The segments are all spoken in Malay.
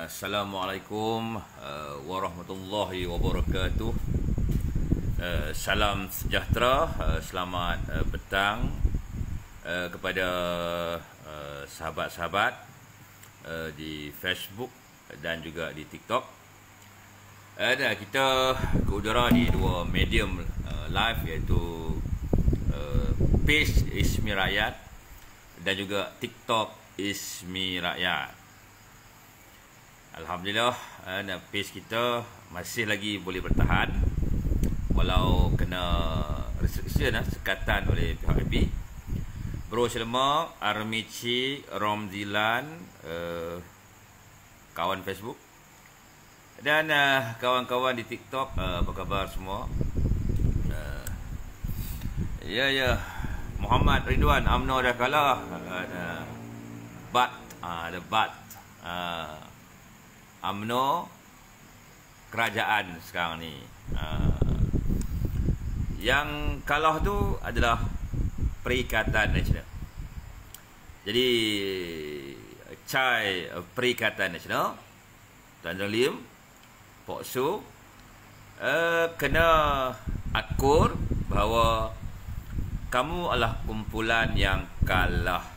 Assalamualaikum warahmatullahi wabarakatuh. Salam sejahtera, selamat petang kepada sahabat-sahabat di Facebook dan juga di TikTok. Kita ke udara di dua medium live, iaitu page Ismi Rakyat dan juga TikTok Ismi Rakyat. Alhamdulillah, page kita masih lagi boleh bertahan walau kena restriction, sekatan oleh pihak FB. Bro Selemak, Armici, Romzilan, kawan Facebook, dan kawan-kawan di TikTok, apa khabar semua? Ya, Muhammad Ridwan, UMNO dah kalah. Ada bat. UMNO kerajaan sekarang ni. Yang kalah tu adalah Perikatan Nasional. Jadi Cai Perikatan Nasional, Tuan Lim, Pok Su, kena akur bahawa kamu adalah kumpulan yang kalah.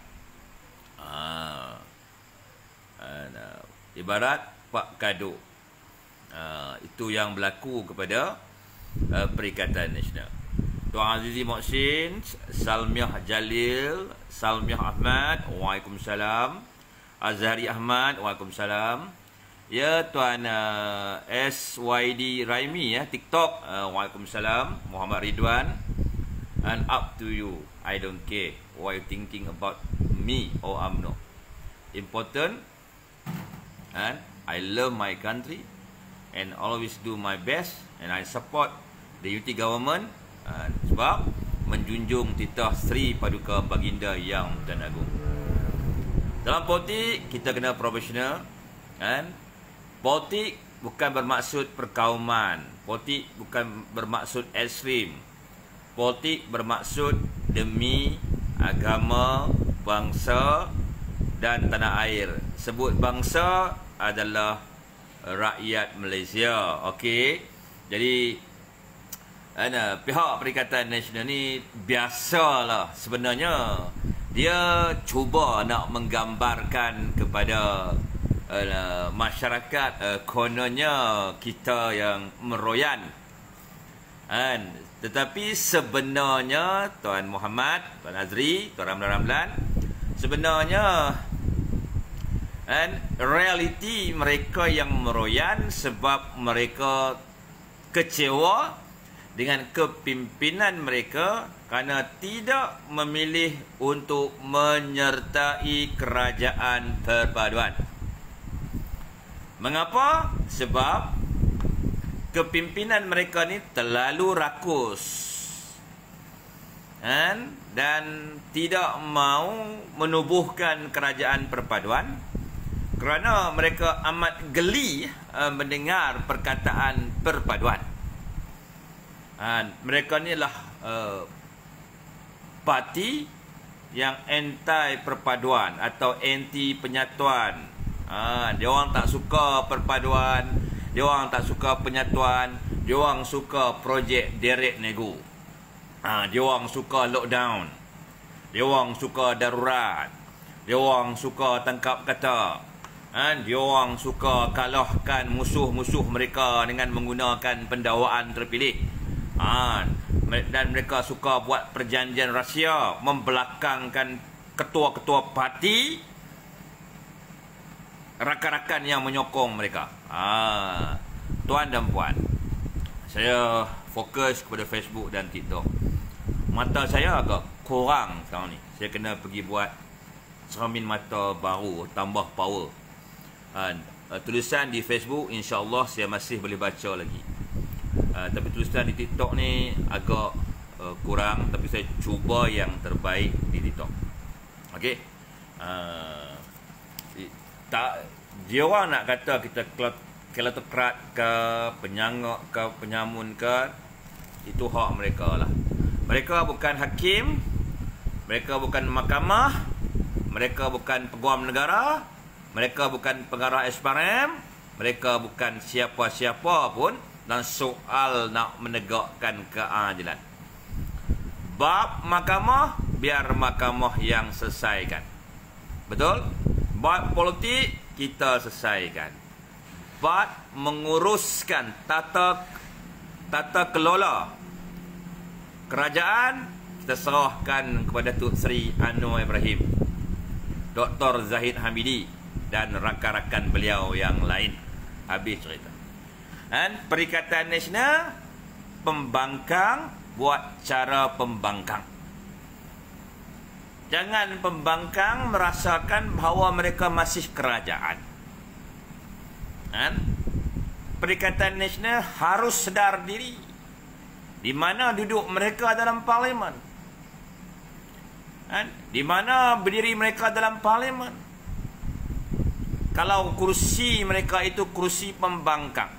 Ibarat Pak Kaduk. Itu yang berlaku kepada Perikatan Nasional. Tuan Azizi Mohsin, Salmiah Jalil, Salmiah Ahmad, Waalaikumsalam. Azhari Ahmad, Waalaikumsalam. Ya, Tuan SYD Raimi, TikTok, Waalaikumsalam. Muhammad Ridwan. And up to you. I don't care what you thinking about me or UMNO. Important, and I love my country and always do my best, and I support the unity government, sebab menjunjung titah Sri Paduka Baginda Yang Tuan Agong. Dalam politik kita kena profesional, kan? Politik bukan bermaksud perkauman, politik bukan bermaksud ekstrim. Politik bermaksud demi agama, bangsa dan tanah air. Sebut bangsa adalah rakyat Malaysia. Okey. Jadi pihak Perikatan Nasional ni biasalah sebenarnya dia cuba nak menggambarkan kepada masyarakat kononnya kita yang meroyan. Tetapi sebenarnya Tuan Muhammad, Tuan Azri, Tuan Ramlan, sebenarnya realiti mereka yang meroyan sebab mereka kecewa dengan kepimpinan mereka kerana tidak memilih untuk menyertai kerajaan perpaduan. Mengapa? Sebab kepimpinan mereka ni terlalu rakus dan tidak mau menubuhkan kerajaan perpaduan kerana mereka amat geli mendengar perkataan perpaduan. Mereka ni lah parti yang anti perpaduan atau anti penyatuan. Dia orang tak suka perpaduan, dia orang tak suka penyatuan, dia orang suka projek direct nego. Dia orang suka lockdown, dia orang suka darurat, dia orang suka tangkap kata. Dia orang suka kalahkan musuh-musuh mereka dengan menggunakan pendakwaan terpilih. Dan mereka suka buat perjanjian rahsia, membelakangkan ketua-ketua parti, rakan-rakan yang menyokong mereka. Tuan dan puan, saya fokus kepada Facebook dan TikTok. Mata saya agak kurang sekarang ni. Saya kena pergi buat cermin mata baru, tambah power. tulisan di Facebook insya-Allah saya masih boleh baca lagi. Tapi tulisan di TikTok ni agak kurang, tapi saya cuba yang terbaik di TikTok. Okey. Tak, dia orang nak kata kita keletokrat ke, penyangak ke, penyamun ke, itu hak mereka lah. Mereka bukan hakim, mereka bukan mahkamah, mereka bukan peguam negara, mereka bukan pengarah SPRM, mereka bukan siapa-siapa pun dan soal nak menegakkan keadilan. Bab mahkamah, biar mahkamah yang selesaikan. Betul? Bab politik, kita selesaikan. Bab menguruskan tata kelola kerajaan, kita serahkan kepada Tun Sri Anwar Ibrahim, Dr. Zahid Hamidi dan rakan-rakan beliau yang lain. Habis cerita. Dan Perikatan Nasional pembangkang buat cara pembangkang. Jangan pembangkang merasakan bahawa mereka masih kerajaan. Perikatan Nasional harus sedar diri di mana duduk mereka dalam parlimen. Di mana berdiri mereka dalam parlimen. Kalau kursi mereka itu kursi pembangkang,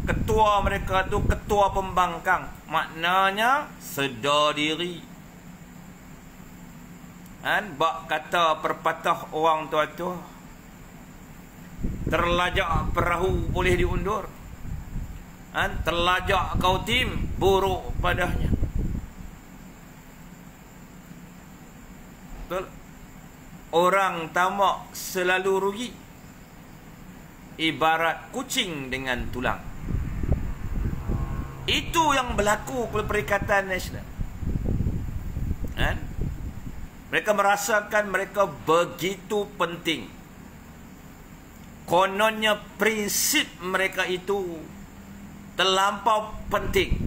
ketua mereka itu ketua pembangkang, maknanya sedar diri. Bak kata perpatah orang tua-tua, terlajak perahu boleh diundur, terlajak kau tim buruk padanya. Betul? Orang tamak selalu rugi, ibarat kucing dengan tulang. Itu yang berlaku pada Perikatan Nasional. Mereka merasakan mereka begitu penting. Kononnya prinsip mereka itu terlampau penting,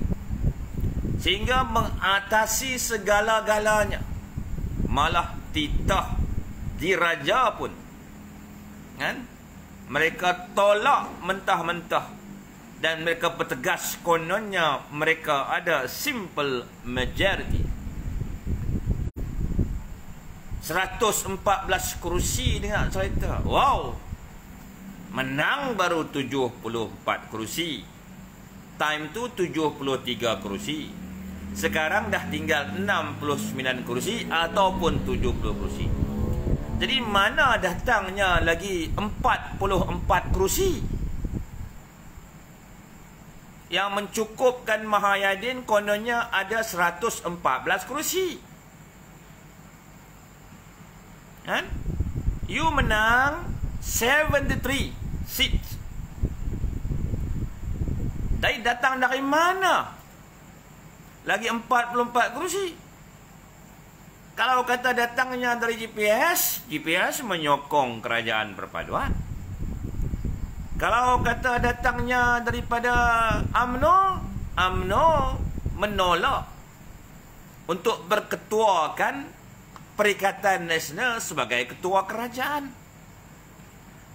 sehingga mengatasi segala-galanya. Malah titah diraja pun mereka tolak mentah-mentah. Dan mereka bertegas kononnya mereka ada simple majority. 114 kerusi dengan cerita. Wow. Menang baru 74 kerusi. Time tu 73 kerusi. Sekarang dah tinggal 69 kerusi ataupun 70 kerusi. Jadi mana datangnya lagi 44 kerusi? Yang mencukupkan Mahayadin kononnya ada 114 kerusi. You menang 73 seats. Datang dari mana? Lagi 44 kerusi. Kalau kata datangnya dari GPS menyokong kerajaan perpaduan. Kalau kata datangnya daripada UMNO menolak untuk berketuakan Perikatan Nasional sebagai ketua kerajaan.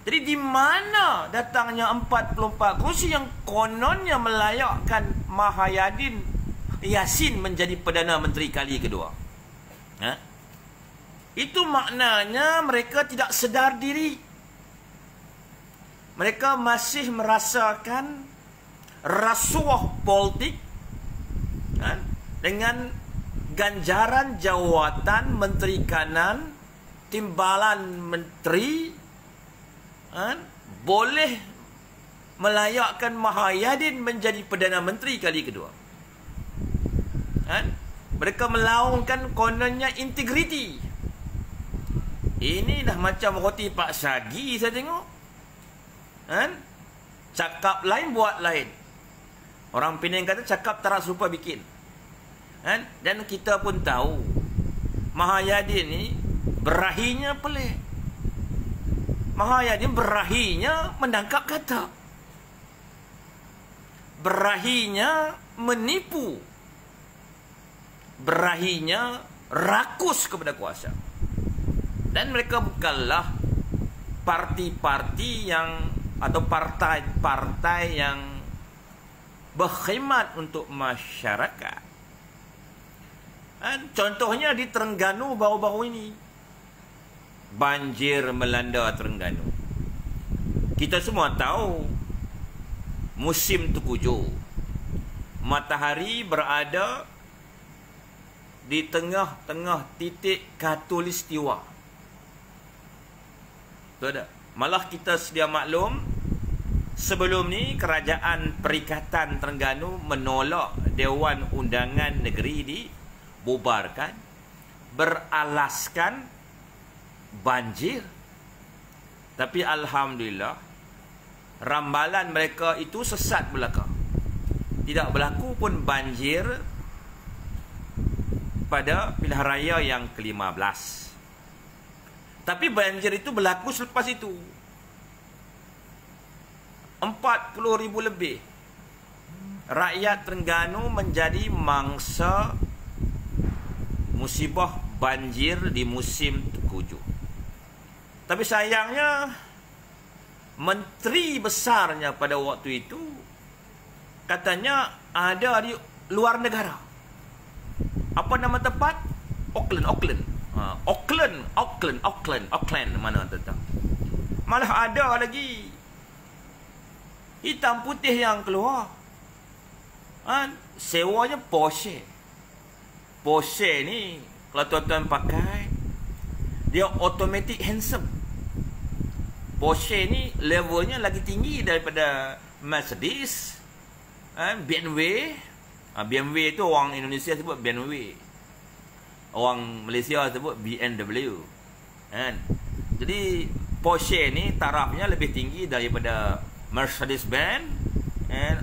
Jadi di mana datangnya 44 kursi yang kononnya melayakkan Mahayadin Yassin menjadi Perdana Menteri kali kedua? Itu maknanya mereka tidak sedar diri. Mereka masih merasakan rasuah politik dengan ganjaran jawatan Menteri Kanan, timbalan menteri, boleh melayakkan Mahayadin menjadi Perdana Menteri kali kedua. Mereka melaungkan kononnya integriti. Ini dah macam roti Pak Sagi saya tengok. Cakap lain buat lain. Orang Penang kata cakap tak serupa bikin. Dan kita pun tahu Mahayadin ni berahinya pelik. Mahayadin berahinya menangkap kata, berahinya menipu, berahinya rakus kepada kuasa. Dan mereka bukanlah parti-parti yang atau partai-partai yang berkhidmat untuk masyarakat. Contohnya di Terengganu baru-baru ini, banjir melanda Terengganu. Kita semua tahu musim Tengkujuh, matahari berada di tengah-tengah titik khatulistiwa. Betul tak? Malah kita sedia maklum, sebelum ni Kerajaan Perikatan Terengganu menolak Dewan Undangan Negeri dibubarkan beralaskan banjir. Tapi alhamdulillah, rambalan mereka itu sesat belaka. Tidak berlaku pun banjir pada pilihan raya yang ke-15. Tapi banjir itu berlaku selepas itu. 40,000 lebih rakyat Terengganu menjadi mangsa musibah banjir di musim Tengkujuh. Tapi sayangnya, menteri besarnya pada waktu itu katanya ada di luar negara. Apa nama tempat? Auckland. Auckland mana tentang. Malah ada lagi hitam putih yang keluar. Sewanya Porsche. Porsche ni kalau tuan-tuan pakai, dia automatic handsome. Porsche ni levelnya lagi tinggi daripada Mercedes, BMW. BMW tu orang Indonesia sebut BMW, orang Malaysia sebut BMW. Jadi Porsche ni tarafnya lebih tinggi daripada Mercedes-Benz,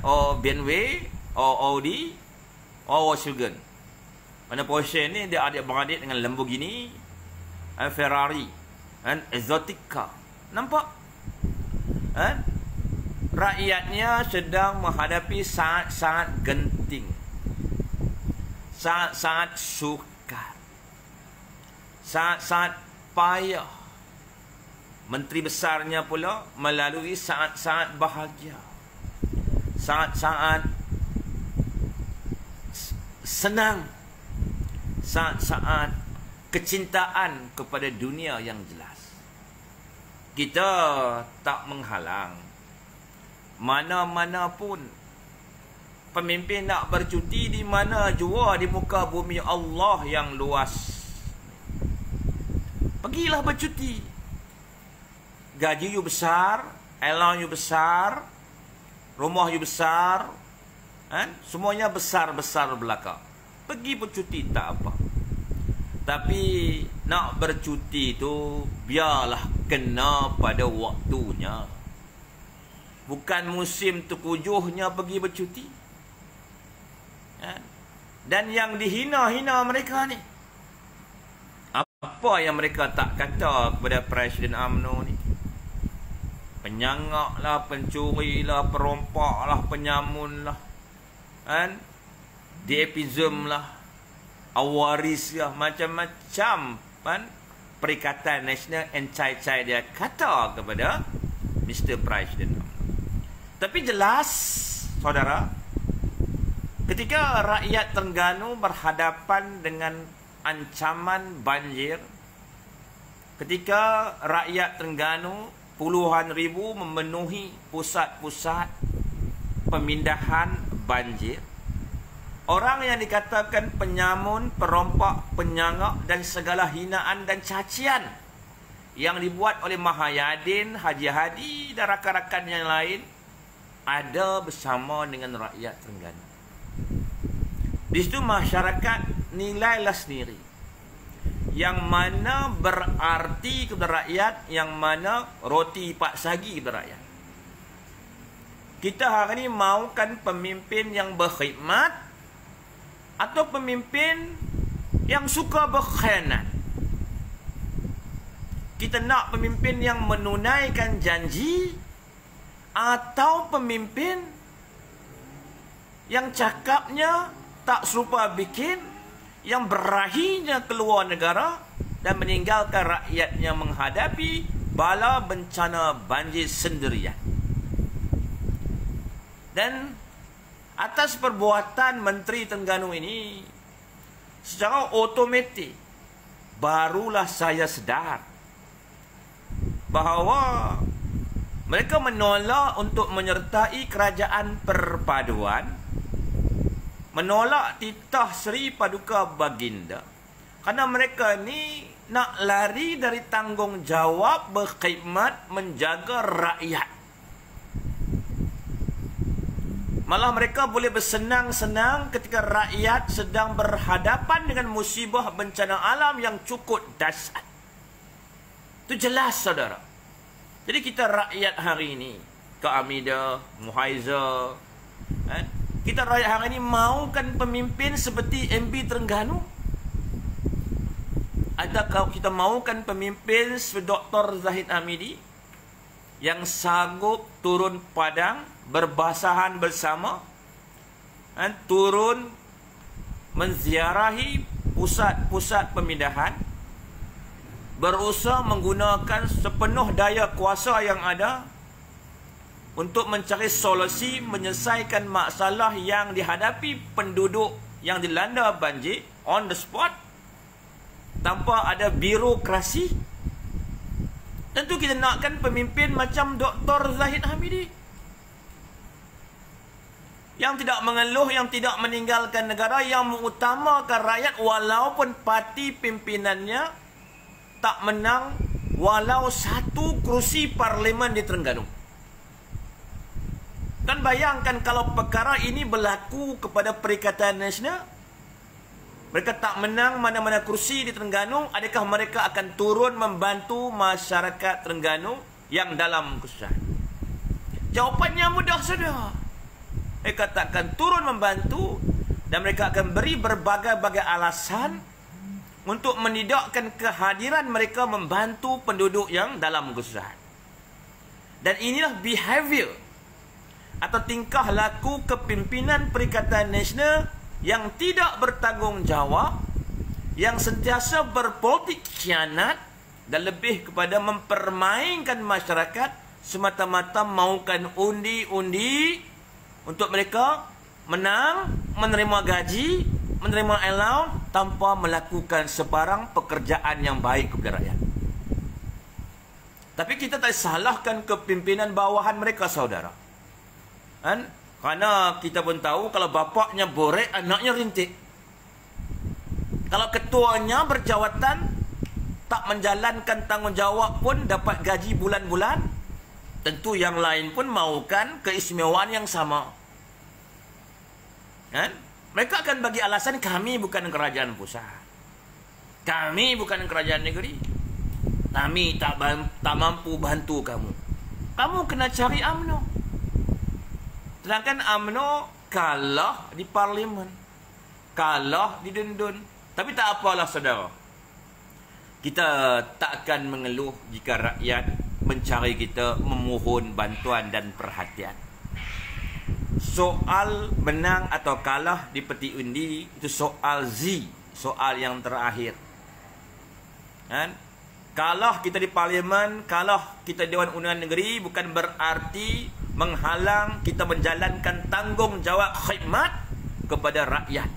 or BMW, or Audi, or Volkswagen. Mana Porsche ni dia adik-beradik dengan Lamborghini, Ferrari, exotic car. Nampak? Rakyatnya sedang menghadapi sangat-sangat genting, sangat-sangat sukar, sangat-sangat payah. Menteri besarnya pula melalui sangat-sangat bahagia, sangat-sangat senang, sangat-sangat kecintaan kepada dunia yang jelas. Kita tak menghalang mana-mana pun pemimpin nak bercuti di mana jua di muka bumi Allah yang luas. Pergilah bercuti. Gaji you besar, allowance you besar, rumah you besar, semuanya besar-besar belaka. Pergi bercuti tak apa. Tapi nak bercuti tu biarlah kena pada waktunya. Bukan musim Tengkujuhnya pergi bercuti. Dan yang dihina-hina mereka ni, apa yang mereka tak kata kepada Presiden UMNO ni? Penyangak lah, pencuri lah, perompak lah, penyamun lah, depism lah, awaris lah, macam-macam Perikatan Nasional encai-cai dia kata kepada Mr. Presiden. Tapi jelas, saudara, ketika rakyat Terengganu berhadapan dengan ancaman banjir, ketika rakyat Terengganu puluhan ribu memenuhi pusat-pusat pemindahan banjir, orang yang dikatakan penyamun, perompak, penyangak dan segala hinaan dan cacian yang dibuat oleh Mahayadin, Haji Hadi dan rakan-rakan yang lain ada bersama dengan rakyat Terengganu. Di situ masyarakat nilailah sendiri yang mana berarti kepada rakyat, yang mana roti pak sagi kepada rakyat. Kita hari ini mahukan pemimpin yang berkhidmat atau pemimpin yang suka berkhianat. Kita nak pemimpin yang menunaikan janji atau pemimpin yang cakapnya tak serupa bikin, yang berahinya keluar negara dan meninggalkan rakyatnya menghadapi bala bencana banjir sendirian. Dan atas perbuatan Menteri Terengganu ini, secara otomatik barulah saya sedar bahawa mereka menolak untuk menyertai kerajaan perpaduan, menolak titah Seri Paduka Baginda, kerana mereka ni nak lari dari tanggungjawab berkhidmat menjaga rakyat. Malah mereka boleh bersenang-senang ketika rakyat sedang berhadapan dengan musibah bencana alam yang cukup dahsyat. Itu jelas, saudara. Jadi kita rakyat hari ini, Kak Amida, Muhaiza, kita rakyat hari ini mahukan pemimpin seperti MB Terengganu? Adakah kita mahukan pemimpin seperti Dr. Zahid Hamidi yang sanggup turun padang, berbasahan bersama, turun menziarahi pusat-pusat pemindahan, berusaha menggunakan sepenuh daya kuasa yang ada untuk mencari solusi menyelesaikan masalah yang dihadapi penduduk yang dilanda banjir on the spot, tanpa ada birokrasi? Tentu kita nakkan pemimpin macam Dr. Zahid Hamidi, yang tidak mengeluh, yang tidak meninggalkan negara, yang mengutamakan rakyat walaupun parti pimpinannya tak menang walau satu kerusi parlimen di Terengganu. Dan bayangkan kalau perkara ini berlaku kepada Perikatan Nasional, mereka tak menang mana-mana kursi di Terengganu, adakah mereka akan turun membantu masyarakat Terengganu yang dalam kesusahan? Jawapannya mudah saja. Mereka tak akan turun membantu, dan mereka akan beri berbagai-bagai alasan untuk menidakkan kehadiran mereka membantu penduduk yang dalam kesusahan. Dan inilah behavior atau tingkah laku kepimpinan Perikatan Nasional yang tidak bertanggungjawab, yang sentiasa berpolitik khianat dan lebih kepada mempermainkan masyarakat semata-mata mahukan undi-undi untuk mereka menang, menerima gaji, menerima allowance tanpa melakukan sebarang pekerjaan yang baik kepada rakyat. Tapi kita tak salahkan kepimpinan bawahan mereka, saudara. Kerana kita pun tahu kalau bapaknya borek, anaknya rintik. Kalau ketuanya berjawatan tak menjalankan tanggungjawab pun dapat gaji bulan-bulan, tentu yang lain pun mahukan keistimewaan yang sama. Mereka akan bagi alasan, kami bukan kerajaan pusat, kami bukan kerajaan negeri, kami tak mampu bantu kamu. Kamu kena cari UMNO. Sedangkan UMNO kalah di parlimen, kalah di Dundun. Tapi tak apalah, saudara. Kita tak akan mengeluh jika rakyat mencari kita, memohon bantuan dan perhatian. Soal menang atau kalah di peti undi itu soal Z, soal yang terakhir. Kalah kita di parlimen, kalah kita di Dewan Undangan Negeri bukan berarti menghalang kita menjalankan tanggungjawab khidmat kepada rakyat.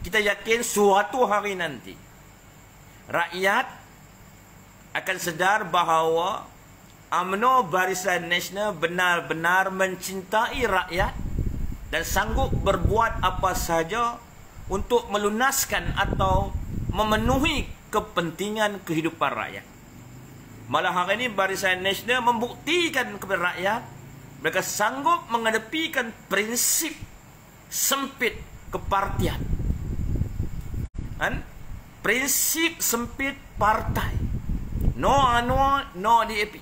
Kita yakin suatu hari nanti rakyat akan sedar bahawa UMNO Barisan Nasional benar-benar mencintai rakyat dan sanggup berbuat apa saja untuk melunaskan atau memenuhi kepentingan kehidupan rakyat. Malah hari ini Barisan Nasional membuktikan kepada rakyat mereka sanggup mengedepikan prinsip sempit kepartian. Prinsip sempit partai. No UNO, no DAP,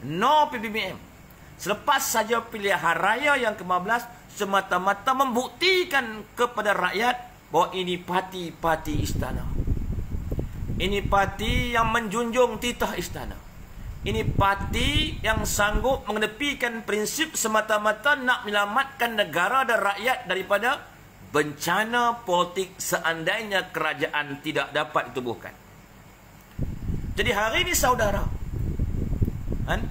no PBBM. Selepas saja pilihan raya yang ke-15 semata-mata membuktikan kepada rakyat bahawa ini parti-parti istana. Ini parti yang menjunjung titah istana. Ini parti yang sanggup mengedepikan prinsip semata-mata nak menyelamatkan negara dan rakyat daripada bencana politik seandainya kerajaan tidak dapat ditubuhkan. Jadi hari ini saudara,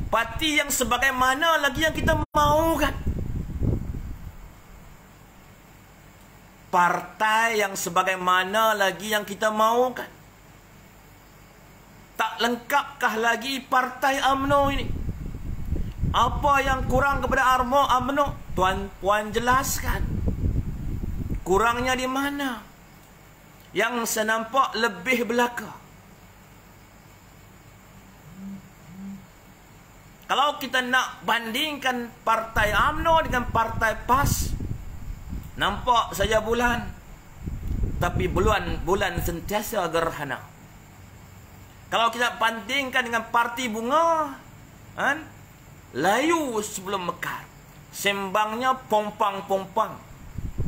parti yang sebagaimana lagi yang kita mahukan? Partai yang sebagaimana lagi yang kita mahukan? Tak lengkapkah lagi partai UMNO ini? Apa yang kurang kepada UMNO? Tuan-puan jelaskan. Kurangnya di mana? Yang saya nampak lebih belaka. Kalau kita nak bandingkan partai UMNO dengan partai PAS, nampak saja bulan, tapi bulan sentiasa gerhana. Kalau kita bandingkan dengan parti bunga, layu sebelum mekar, sembangnya pompang-pompang,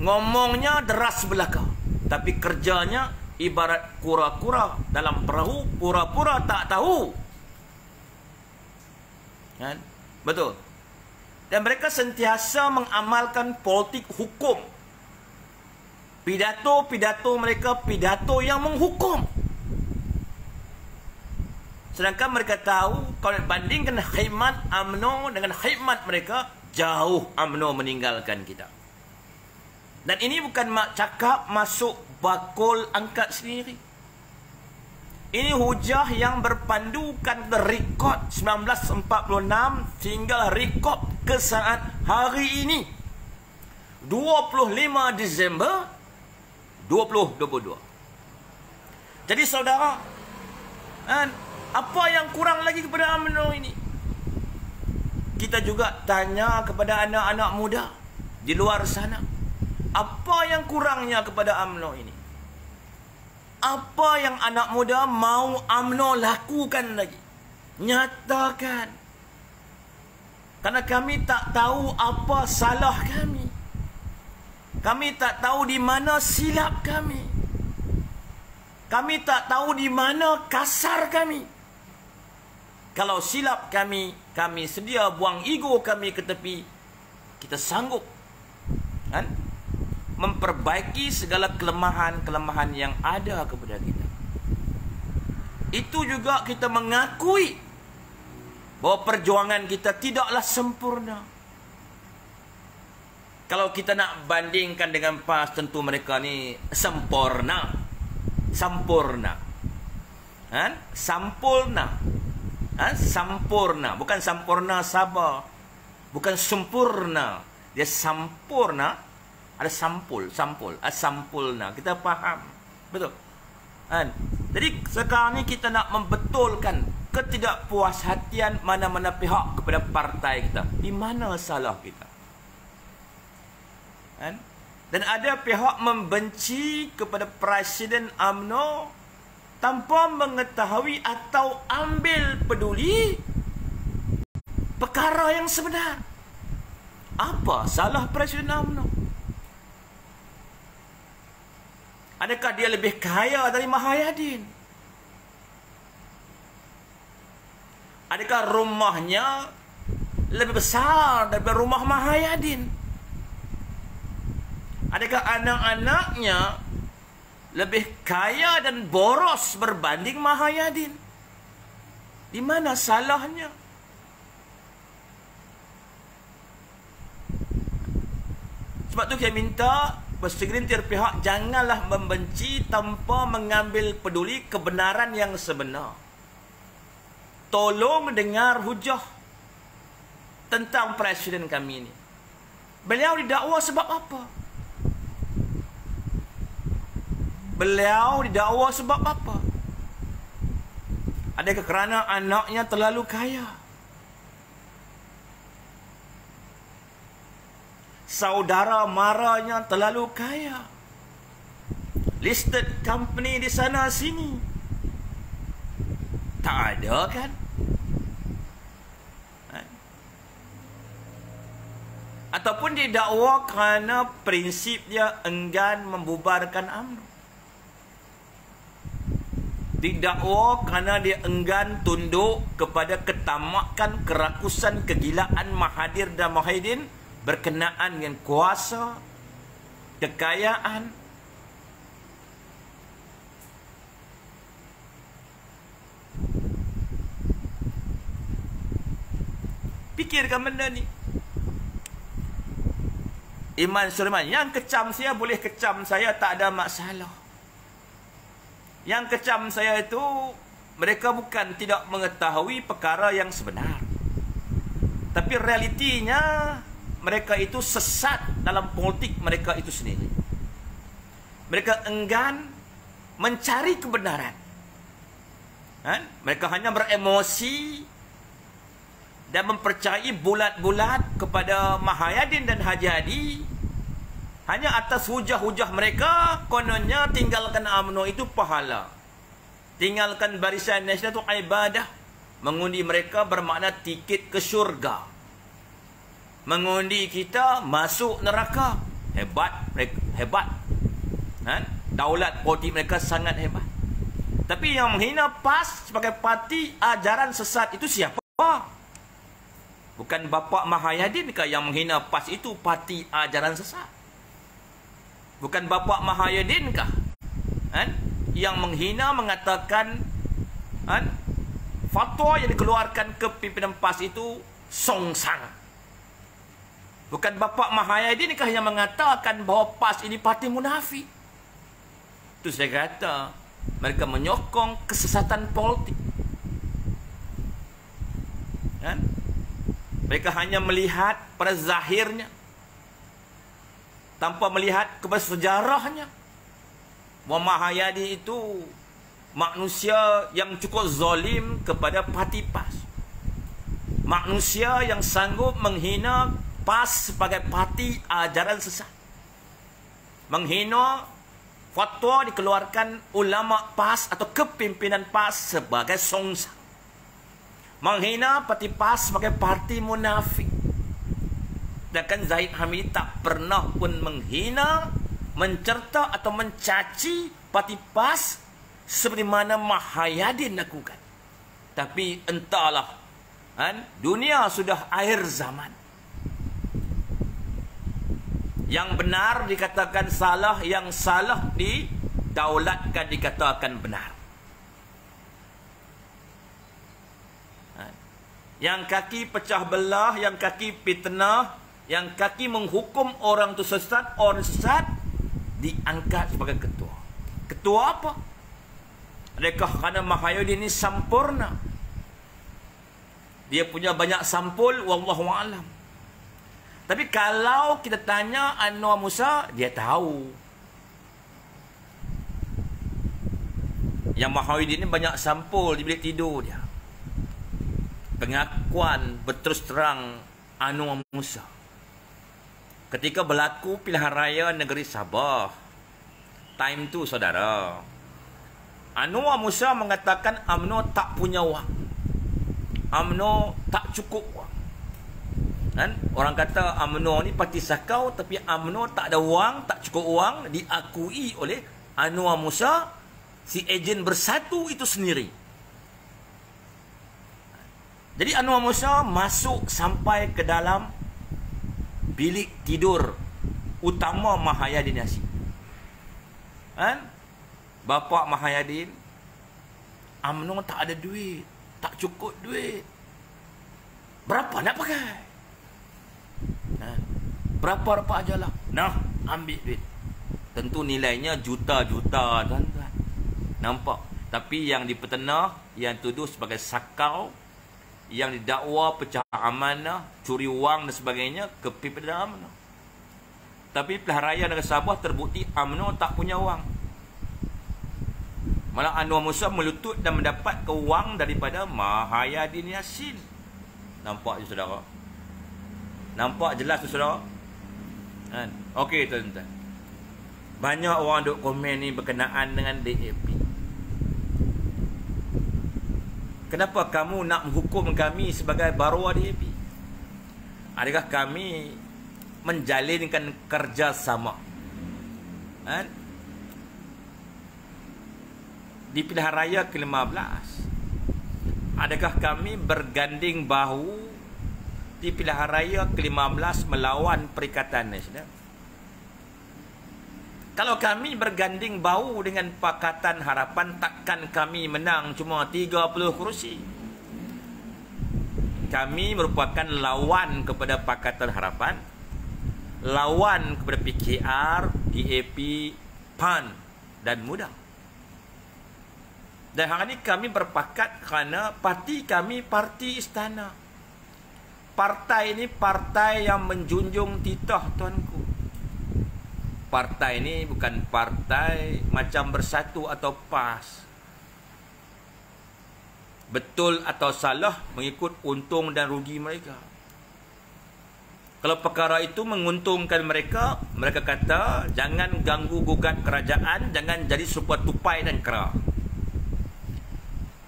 ngomongnya deras belaka, tapi kerjanya ibarat kura-kura dalam perahu, pura-pura tak tahu. Betul. Dan mereka sentiasa mengamalkan politik hukum. Pidato-pidato mereka pidato yang menghukum. Sedangkan mereka tahu kalau bandingkan khidmat UMNO dengan khidmat mereka, jauh UMNO meninggalkan kita. Dan ini bukan cakap masuk bakul angkat sendiri. Ini hujah yang berpandukan rekod 1946 sehingga rekod ke saat hari ini 25 Disember 2022. Jadi saudara, apa yang kurang lagi kepada UMNO ini? Kita juga tanya kepada anak-anak muda di luar sana, apa yang kurangnya kepada UMNO ini? Apa yang anak muda mau UMNO lakukan lagi? Nyatakan. Karena kami tak tahu apa salah kami. Kami tak tahu di mana silap kami. Kami tak tahu di mana kasar kami. Kalau silap kami, kami sedia buang ego kami ke tepi. Kita sanggup memperbaiki segala kelemahan-kelemahan yang ada kepada kita. Itu juga kita mengakui bahawa perjuangan kita tidaklah sempurna. Kalau kita nak bandingkan dengan PAS, tentu mereka ni sempurna. Sampurna. Sampurna. Sampurna. Bukan sampurna sabar. Bukan sempurna. Dia sampurna. Ada sampulna. Kita faham. Betul. Jadi sekarang ni kita nak membetulkan ketidakpuashatian mana-mana pihak kepada partai kita. Di mana salah kita? Dan ada pihak membenci kepada Presiden UMNO tanpa mengetahui atau ambil peduli perkara yang sebenar. Apa salah Presiden UMNO? Adakah dia lebih kaya dari Mahayadin? Adakah rumahnya lebih besar daripada rumah Mahayadin? Adakah anak-anaknya lebih kaya dan boros berbanding Mahayadin? Di mana salahnya? Sebab tu saya minta bersegelintir pihak janganlah membenci tanpa mengambil peduli kebenaran yang sebenar. Tolong dengar hujah tentang presiden kami ini. Beliau didakwa sebab apa? Beliau didakwa sebab apa? Adakah kerana anaknya terlalu kaya? Saudara maranya terlalu kaya? Listed company di sana sini? Tak ada kan? Ataupun didakwa kerana prinsip dia enggan membubarkan UMNO. Didakwa kerana dia enggan tunduk kepada ketamakan, kerakusan, kegilaan Mahathir dan Muhyiddin berkenaan dengan kuasa, kekayaan. Fikirkan benda ni. Iman Sulaiman, yang kecam saya boleh kecam saya, tak ada masalah. Yang kecam saya itu, mereka bukan tidak mengetahui perkara yang sebenar, tapi realitinya mereka itu sesat dalam politik mereka itu sendiri. Mereka enggan mencari kebenaran. Mereka hanya beremosi dan mempercayai bulat-bulat kepada Mahayadin dan Haji Hadi. Hanya atas hujah-hujah mereka, kononnya tinggalkan UMNO itu pahala, tinggalkan Barisan Nasional itu ibadah. Mengundi mereka bermakna tiket ke syurga. Mengundi kita masuk neraka. Hebat mereka, hebat. Daulat politik mereka sangat hebat. Tapi yang menghina PAS sebagai parti ajaran sesat itu siapa? Bukan Bapak Mahayadin kah yang menghina PAS itu parti ajaran sesat? Bukan Bapak Mahayadin kah yang menghina, mengatakan fatwa yang dikeluarkan ke pimpinan PAS itu songsang? Bukan Bapak Mahayadin kah yang mengatakan bahawa PAS ini parti munafik? Itu saya kata, mereka menyokong kesesatan politik. Mereka hanya melihat pada zahirnya, tanpa melihat kepada sejarahnya. Mahayadi itu manusia yang cukup zalim kepada parti PAS. Manusia yang sanggup menghina PAS sebagai parti ajaran sesat. Menghina fatwa dikeluarkan ulama PAS atau kepimpinan PAS sebagai songsang. Menghina parti PAS sebagai parti munafik. Sedangkan Zahid Hamidi tak pernah pun menghina, mencerta atau mencaci parti PAS seperti mana Mahayadin lakukan. Tapi entahlah, dunia sudah akhir zaman. Yang benar dikatakan salah, yang salah didaulatkan dikatakan benar. Yang kaki pecah belah, yang kaki fitnah, yang kaki menghukum orang itu sesat, orang sesat diangkat sebagai ketua. Ketua apa? Adakah kerana Mahayadin ini sempurna? Dia punya banyak sampul, wallahu alam. Tapi kalau kita tanya Anwar Musa, dia tahu. Yang Mahayadin ini banyak sampul di bilik tidur dia. Pengakuan berterus terang Anwar Musa ketika berlaku pilihan raya negeri Sabah. Time tu saudara, Anwar Musa mengatakan UMNO tak punya wang, UMNO tak cukup wang. Orang kata UMNO ni parti sakau, tapi UMNO tak ada wang, tak cukup wang, diakui oleh Anwar Musa, si ejen bersatu itu sendiri. Jadi Anwar Musa masuk sampai ke dalam bilik tidur utama Mahayadin Yassin. Bapak Mahayadin, UMNO tak ada duit, tak cukup duit. Berapa nak pakai? Berapa aja lah. Nah, ambil duit. Tentu nilainya juta-juta, tuan-tuan. Nampak? Tapi yang dipertenah, yang tuduh sebagai sakau, yang didakwa pecah amanah, curi wang dan sebagainya, ke pimpinan UMNO. Tapi pilihan raya negeri Sabah terbukti UMNO tak punya wang. Malah Anwar Musa melutut dan mendapat wang daripada Mahayadin Yassin. Nampak je saudara? Nampak jelas tu saudara? Okey tuan-tuan. Banyak orang duk komen ni berkenaan dengan DAP. Kenapa kamu nak menghukum kami sebagai baruah DAP? Adakah kami menjalinkan kerjasama di pilihan raya ke-15? Adakah kami berganding bahu di pilihan raya ke-15 melawan Perikatan Nasional? Kalau kami berganding bahu dengan Pakatan Harapan, takkan kami menang cuma 30 kursi. kami merupakan lawan kepada Pakatan Harapan, lawan kepada PKR, DAP, PAN dan MUDA. Dan hari ini kami berpakat kerana parti kami parti istana. Partai ini partai yang menjunjung titah, tuanku. Partai ini bukan partai macam Bersatu atau PAS. Betul atau salah mengikut untung dan rugi mereka. Kalau perkara itu menguntungkan mereka, mereka kata jangan ganggu gugat kerajaan, jangan jadi serupa tupai dan kera.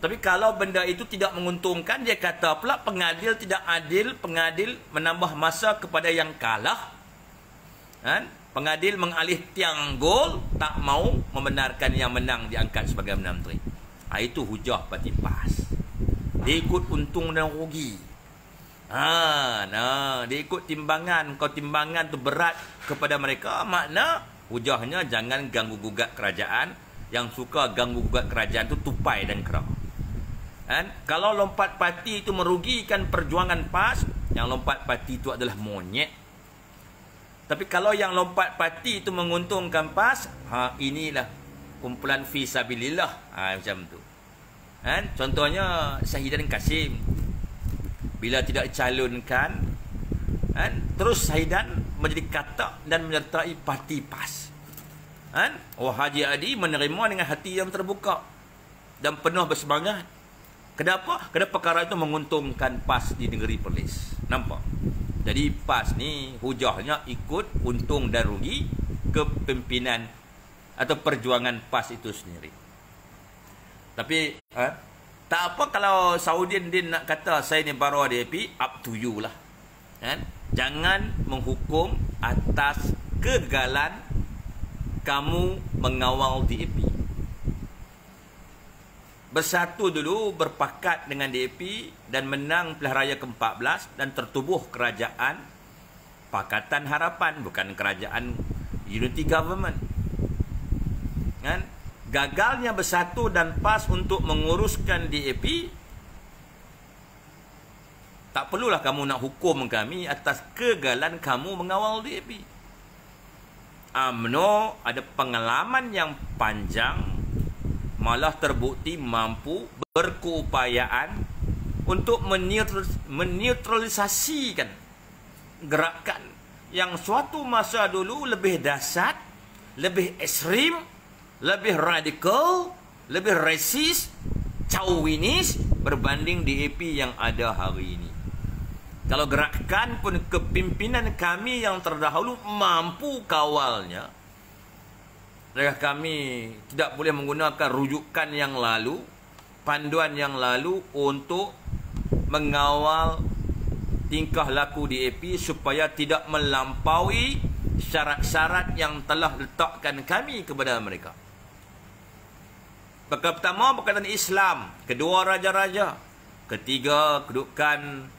Tapi kalau benda itu tidak menguntungkan, dia kata pula pengadil tidak adil, pengadil menambah masa kepada yang kalah. Kan? Pengadil mengalih tiang gol, tak mau membenarkan yang menang diangkat sebagai Perdana Menteri. Itu hujah parti PAS. Dia ikut untung dan rugi. Dia ikut timbangan. Kalau timbangan tu berat kepada mereka, makna hujahnya jangan ganggu gugat kerajaan. Yang suka ganggu gugat kerajaan tu tupai dan kera. Kalau lompat parti itu merugikan perjuangan PAS, yang lompat parti itu adalah monyet. Tapi kalau yang lompat parti itu menguntungkan PAS, inilah kumpulan fisabilillah. Macam tu. Contohnya Syahidan Kasim, bila tidak dicalonkan, terus Syahidan menjadi katak dan menyertai parti PAS. Haji Adi menerima dengan hati yang terbuka dan penuh bersemangat. Kenapa? Kerana perkara itu menguntungkan PAS di negeri Perlis. Nampak? Jadi PAS ni hujahnya ikut untung dan rugi kepimpinan atau perjuangan PAS itu sendiri. Tapi tak apa kalau Saudin Din nak kata saya ni baru DAP, up to you lah. Jangan menghukum atas kegagalan kamu mengawal DAP. Bersatu dulu, berpakat dengan DAP dan menang pilihan raya ke-14 dan tertubuh kerajaan Pakatan Harapan, bukan kerajaan Unity Government. Gagalnya Bersatu dan PAS untuk menguruskan DAP, tak perlulah kamu nak hukum kami atas kegagalan kamu mengawal DAP. UMNO ada pengalaman yang panjang, malah terbukti mampu berkeupayaan untuk meneutralisasikan gerakan yang suatu masa dulu lebih dahsyat, lebih ekstrim, lebih radikal, lebih resis, chauvinis berbanding DAP yang ada hari ini. Kalau gerakan pun kepimpinan kami yang terdahulu mampu kawalnya, kami tidak boleh menggunakan rujukan yang lalu, panduan yang lalu untuk mengawal tingkah laku DAP supaya tidak melampaui syarat-syarat yang telah letakkan kami kepada mereka. Pertama, berkaitan Islam. Kedua, raja-raja. Ketiga, kedudukan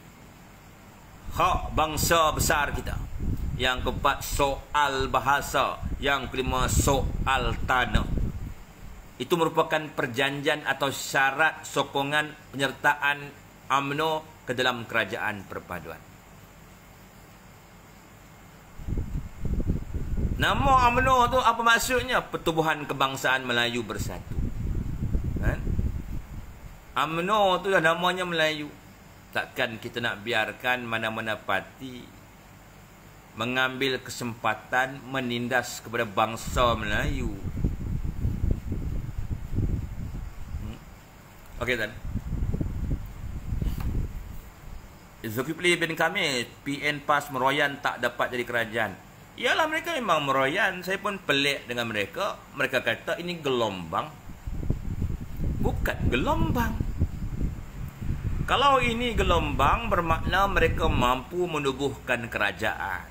hak bangsa besar kita. Yang keempat, soal bahasa. Yang kelima, soal tanah. Itu merupakan perjanjian atau syarat sokongan penyertaan UMNO ke dalam kerajaan perpaduan. Nama UMNO tu apa maksudnya? Pertubuhan Kebangsaan Melayu Bersatu. UMNO tu dah namanya Melayu. Takkan kita nak biarkan mana-mana parti mengambil kesempatan menindas kepada bangsa Melayu. Okey, Tan. Zulkifli bin Kamil, PN PAS meroyan tak dapat jadi kerajaan. Yalah, mereka memang meroyan. Saya pun pelik dengan mereka. Mereka kata ini gelombang. Bukan gelombang. Kalau ini gelombang, bermakna mereka mampu menubuhkan kerajaan.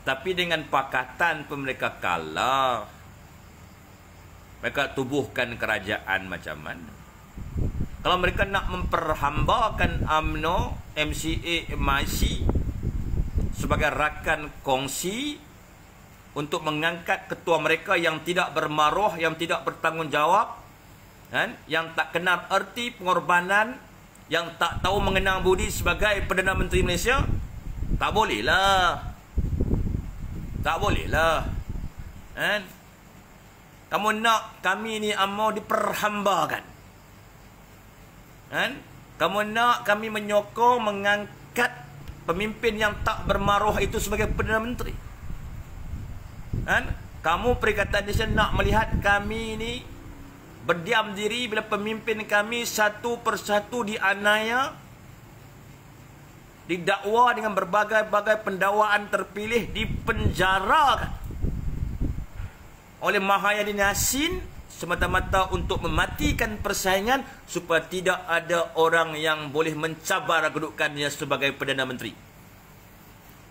Tapi dengan pakatan pun mereka kalah. Mereka tubuhkan kerajaan macam mana? Kalau mereka nak memperhambakan UMNO, MCA, MIC sebagai rakan kongsi untuk mengangkat ketua mereka yang tidak bermaruah, yang tidak bertanggungjawab, yang tak kenal erti pengorbanan, yang tak tahu mengenang budi sebagai Perdana Menteri Malaysia? Tak bolehlah. Tak bolehlah. Kan? Kamu nak kami ni UMNO diperhambakan. Kan? Kamu nak kami menyokong, mengangkat pemimpin yang tak bermaruah itu sebagai Perdana Menteri. Kan? Kamu Perikatan Nation nak melihat kami ni berdiam diri bila pemimpin kami satu persatu dianiaya, didakwa dengan berbagai-bagai pendakwaan terpilih, dipenjarakan oleh Mahayadin Yassin semata-mata untuk mematikan persaingan supaya tidak ada orang yang boleh mencabar kedudukannya sebagai Perdana Menteri.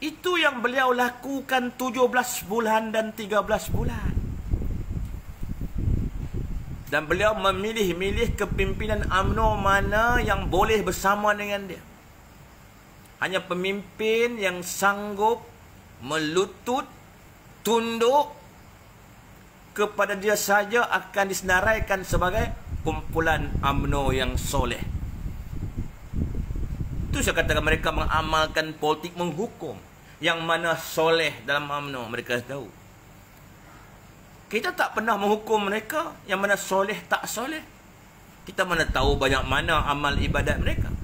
Itu yang beliau lakukan 17 bulan dan 13 bulan. Dan beliau memilih-milih kepimpinan UMNO mana yang boleh bersama dengan dia. Hanya pemimpin yang sanggup melutut, tunduk kepada dia saja akan disenaraikan sebagai kumpulan UMNO yang soleh. Itu saya katakan mereka mengamalkan politik menghukum. Yang mana soleh dalam UMNO mereka tahu. Kita tak pernah menghukum mereka yang mana soleh tak soleh. Kita mana tahu banyak mana amal ibadat mereka.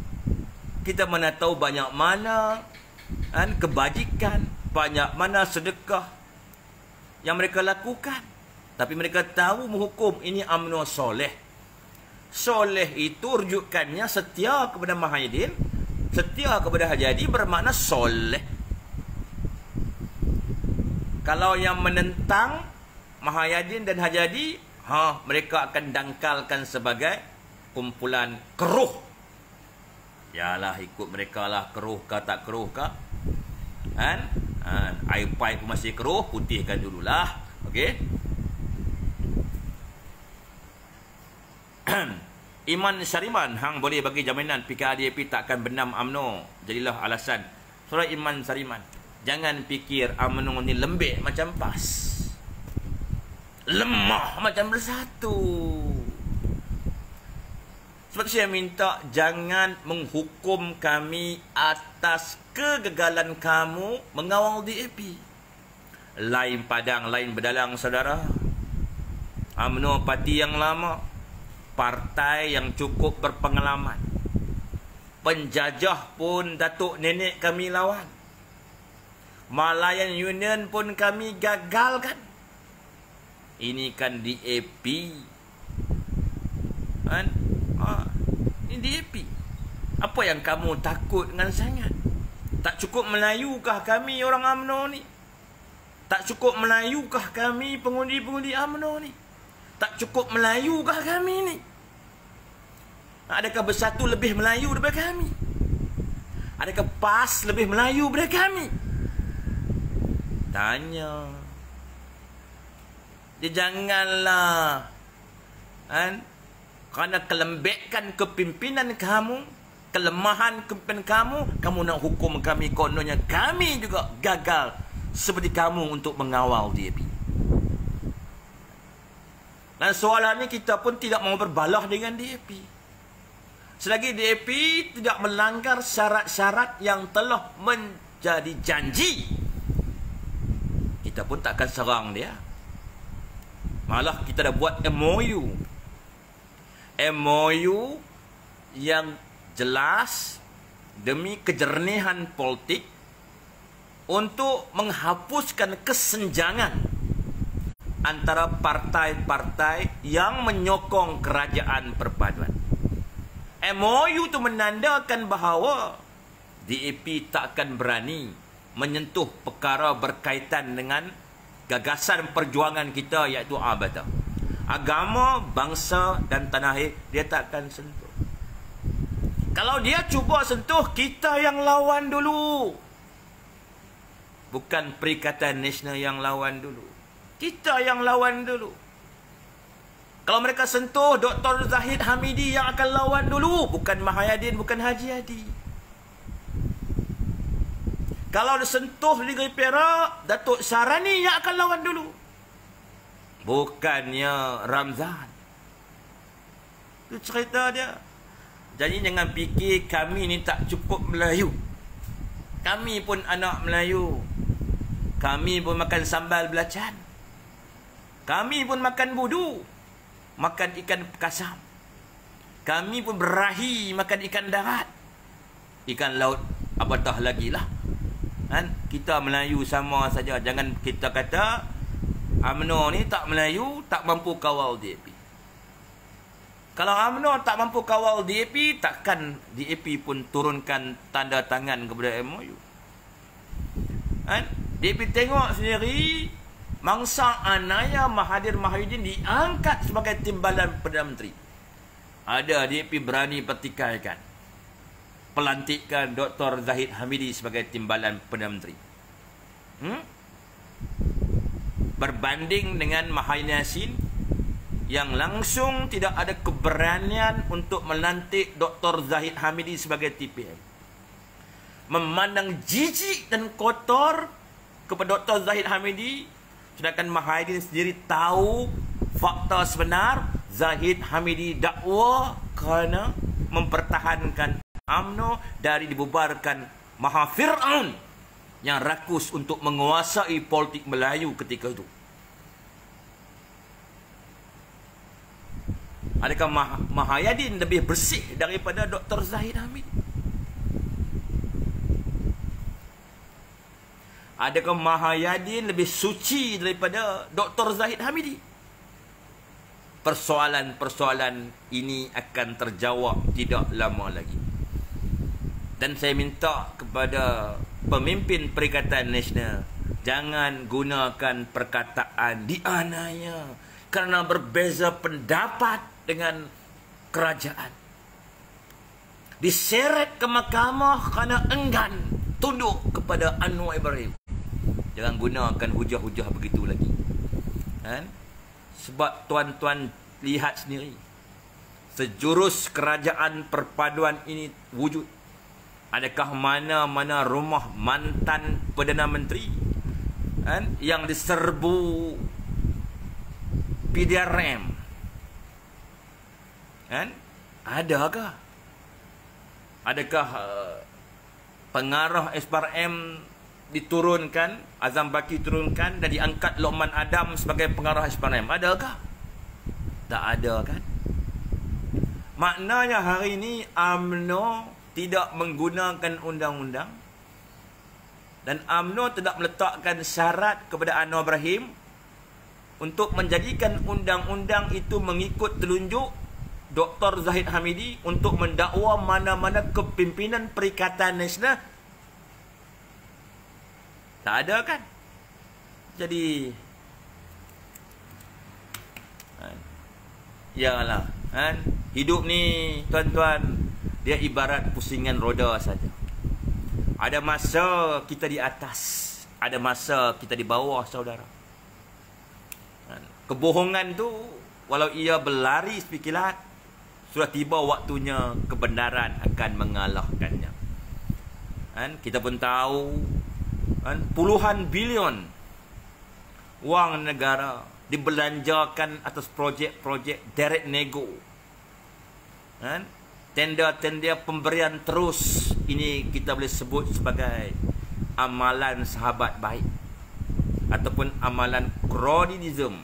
Kita mana tahu banyak mana kebajikan, banyak mana sedekah yang mereka lakukan. Tapi mereka tahu menghukum ini UMNO soleh. Soleh itu rujukannya setia kepada Mahayadin, setia kepada Haji Hadi bermakna soleh. Kalau yang menentang Mahayadin dan Haji Hadi, mereka akan dangkalkan sebagai kumpulan keruh. Yalah, ikut mereka lah, keruh kah tak keruh kah. Air pipe masih keruh, putihkan dululah. Okey. Iman Syariman, hang boleh bagi jaminan PKRDAP takkan benam UMNO. Jadilah alasan. Surah Iman Syariman, jangan fikir UMNO ni lembek macam pas, lemah macam bersatu. Sebab saya minta jangan menghukum kami atas kegagalan kamu mengawal DAP. Lain padang, lain berdalang, saudara. UMNO parti yang lama, partai yang cukup berpengalaman. Penjajah pun datuk nenek kami lawan. Malayan Union pun kami gagalkan. Ini kan DAP. Ini DAP. Apa yang kamu takut dengan sangat? Tak cukup Melayukah kami orang UMNO ni? Tak cukup Melayukah kami pengundi-pengundi UMNO ni? Tak cukup Melayukah kami ni? Adakah Bersatu lebih Melayu daripada kami? Adakah PAS lebih Melayu daripada kami? Tanya. Dia janganlah kerana kelembekan kepimpinan kamu, kelemahan kepimpinan kamu nak hukum kami. Kononnya kami juga gagal seperti kamu untuk mengawal DAP. Dan soalannya kita pun tidak mau berbalah dengan DAP. Selagi DAP tidak melanggar syarat-syarat yang telah menjadi janji, kita pun tak akan serang dia. Malah kita dah buat MOU yang jelas demi kejernihan politik untuk menghapuskan kesenjangan antara partai-partai yang menyokong kerajaan perpaduan. MOU itu menandakan bahawa DAP tak akan berani menyentuh perkara berkaitan dengan gagasan perjuangan kita, iaitu abada. Agama, bangsa dan tanah air dia tak akan sentuh. Kalau dia cuba sentuh, kita yang lawan dulu. Bukan Perikatan Nasional yang lawan dulu. Kita yang lawan dulu. Kalau mereka sentuh, Dr. Zahid Hamidi yang akan lawan dulu. Bukan Mahayadin, bukan Haji Hadi. Kalau disentuh di Negeri Perak, Datuk Sarani yang akan lawan dulu. Bukannya Ramzan. Itu cerita dia. Jadi jangan fikir kami ni tak cukup Melayu. Kami pun anak Melayu. Kami pun makan sambal belacan. Kami pun makan budu. Makan ikan kasam. Kami pun berahi makan ikan darat. Ikan laut apatah lagi lah. Kan? Kita Melayu sama saja. Jangan kita kata UMNO ni tak Melayu, tak mampu kawal DAP. Kalau UMNO tak mampu kawal DAP, takkan DAP pun turunkan tanda tangan kepada MOU. Kan? DAP tengok sendiri, mangsa Anaya Mahathir Mohamad diangkat sebagai timbalan Perdana Menteri. Ada DAP berani pertikaikan, pelantikan Dr. Zahid Hamidi sebagai timbalan Perdana Menteri. Berbanding dengan Mahathir Yassin yang langsung tidak ada keberanian untuk melantik Dr. Zahid Hamidi sebagai TPM. Memandang jijik dan kotor kepada Dr. Zahid Hamidi, sedangkan Mahathir sendiri tahu fakta sebenar. Zahid Hamidi dakwa kerana mempertahankan UMNO dari dibubarkan Maha Fir'aun yang rakus untuk menguasai politik Melayu ketika itu. Adakah Mahayadin lebih bersih daripada Dr. Zahid Hamidi? Adakah Mahayadin lebih suci daripada Dr. Zahid Hamidi? Persoalan-persoalan ini akan terjawab tidak lama lagi. Dan saya minta kepada pemimpin Perikatan Nasional, jangan gunakan perkataan dianiaya kerana berbeza pendapat dengan kerajaan. Diseret ke mahkamah kerana enggan tunduk kepada Anwar Ibrahim. Jangan gunakan hujah-hujah begitu lagi. Kan? Sebab tuan-tuan lihat sendiri, sejurus kerajaan perpaduan ini wujud. Adakah mana-mana rumah mantan Perdana Menteri kan, yang diserbu PDRM? Kan? Adakah? Adakah pengarah SPRM diturunkan, Azam Baki turunkan dan diangkat Lokman Adam sebagai pengarah SPRM? Adakah? Tak ada, kan? Maknanya hari ini UMNO tidak menggunakan undang-undang dan UMNO tidak meletakkan syarat kepada Anwar Ibrahim untuk menjadikan undang-undang itu mengikut telunjuk Dr. Zahid Hamidi untuk mendakwa mana-mana kepimpinan Perikatan Nasional. Tak ada, kan? Jadi yalah, kan? Hidup ni tuan-tuan, dia ibarat pusingan roda saja. Ada masa kita di atas, ada masa kita di bawah, saudara. Kebohongan tu, walau ia berlari sepikilat, sudah tiba waktunya kebenaran akan mengalahkannya. Kita pun tahu, puluhan bilion wang negara dibelanjakan atas projek-projek direct nego. Tender-tender pemberian terus. Ini kita boleh sebut sebagai amalan sahabat baik ataupun amalan cronyism.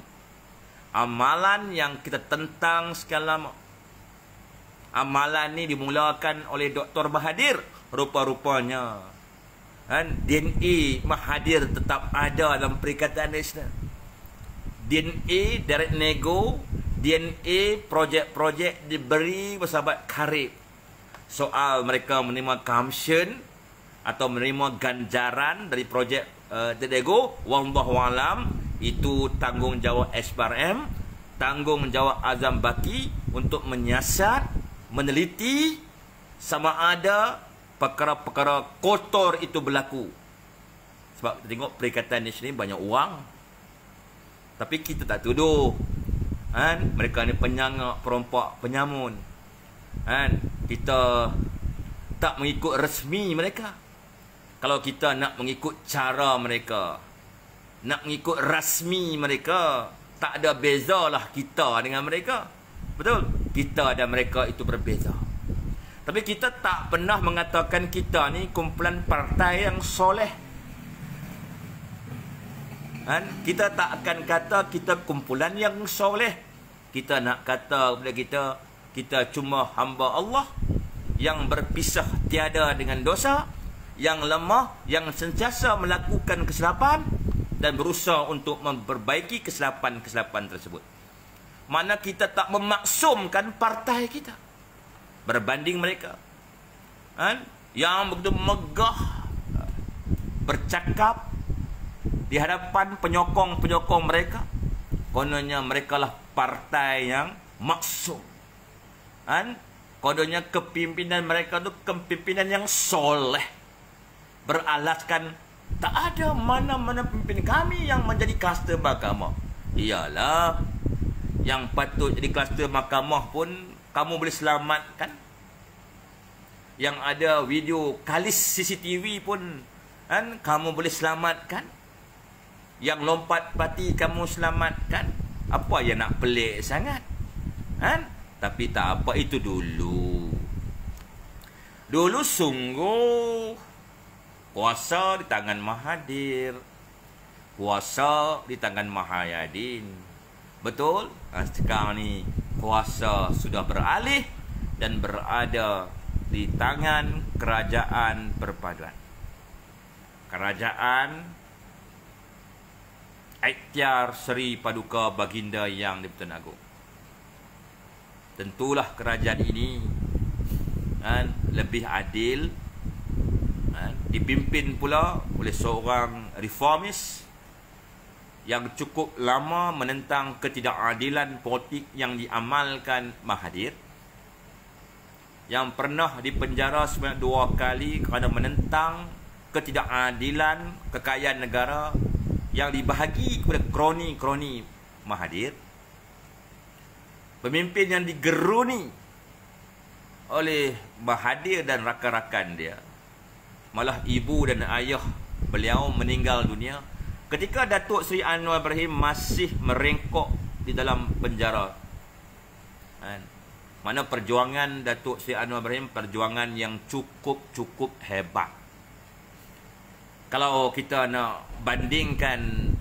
Amalan yang kita tentang sekian lama. Amalan ni dimulakan oleh Dr. Mahathir. Rupa-rupanya DNA Mahathir tetap ada dalam Perikatan Nasional. DNA direct nego, DNA projek-projek diberi bersahabat karib. Soal mereka menerima kamsyen atau menerima ganjaran dari projek nego, wallahualam, itu tanggungjawab SPRM, tanggungjawab Azam Baki untuk menyiasat, meneliti sama ada perkara-perkara kotor itu berlaku. Sebab kita tengok Perikatan Nasional ni banyak wang, tapi kita tak tuduh. Mereka ni penyangak, perompak, penyamun. Kita tak mengikut resmi mereka. Kalau kita nak mengikut cara mereka, nak mengikut rasmi mereka, tak ada bezalah kita dengan mereka. Betul? Kita dan mereka itu berbeza. Tapi kita tak pernah mengatakan kita ni kumpulan partai yang soleh. Kan? Kita tak akan kata kita kumpulan yang soleh. Kita nak kata kepada kita cuma hamba Allah yang berpisah tiada dengan dosa, yang lemah, yang sentiasa melakukan kesilapan dan berusaha untuk memperbaiki kesilapan-kesilapan tersebut. Mana kita tak memaksumkan partai kita berbanding mereka. Kan? Yang begitu megah bercakap di hadapan penyokong-penyokong mereka. Kononnya mereka lah partai yang maksum. Kan? Kononnya kepimpinan mereka tu kepimpinan yang soleh. Beralaskan tak ada mana-mana pemimpin kami yang menjadi kluster mahkamah. Iyalah, yang patut jadi kluster mahkamah pun kamu boleh selamatkan. Yang ada video kalis CCTV pun kan, kamu boleh selamatkan. Yang lompat parti kamu selamatkan. Apa yang nak pelik sangat? Kan? Tapi tak apa, itu dulu. Dulu sungguh kuasa di tangan Mahathir, kuasa di tangan Mahayadin. Betul? Sekarang ni kuasa sudah beralih dan berada di tangan Kerajaan Perpaduan. Kerajaan Ikhtiar Seri Paduka Baginda Yang di-Pertuan Agong. Tentulah kerajaan ini lebih adil, dipimpin pula oleh seorang reformis yang cukup lama menentang ketidakadilan politik yang diamalkan Mahathir, yang pernah dipenjara sebanyak 2 kali kerana menentang ketidakadilan kekayaan negara yang dibahagi kepada kroni-kroni Mahathir. Pemimpin yang digeruni oleh Mahathir dan rakan-rakan dia. Malah ibu dan ayah beliau meninggal dunia ketika Datuk Seri Anwar Ibrahim masih merengkok di dalam penjara. Mana perjuangan Datuk Seri Anwar Ibrahim perjuangan yang cukup hebat. Kalau kita nak bandingkan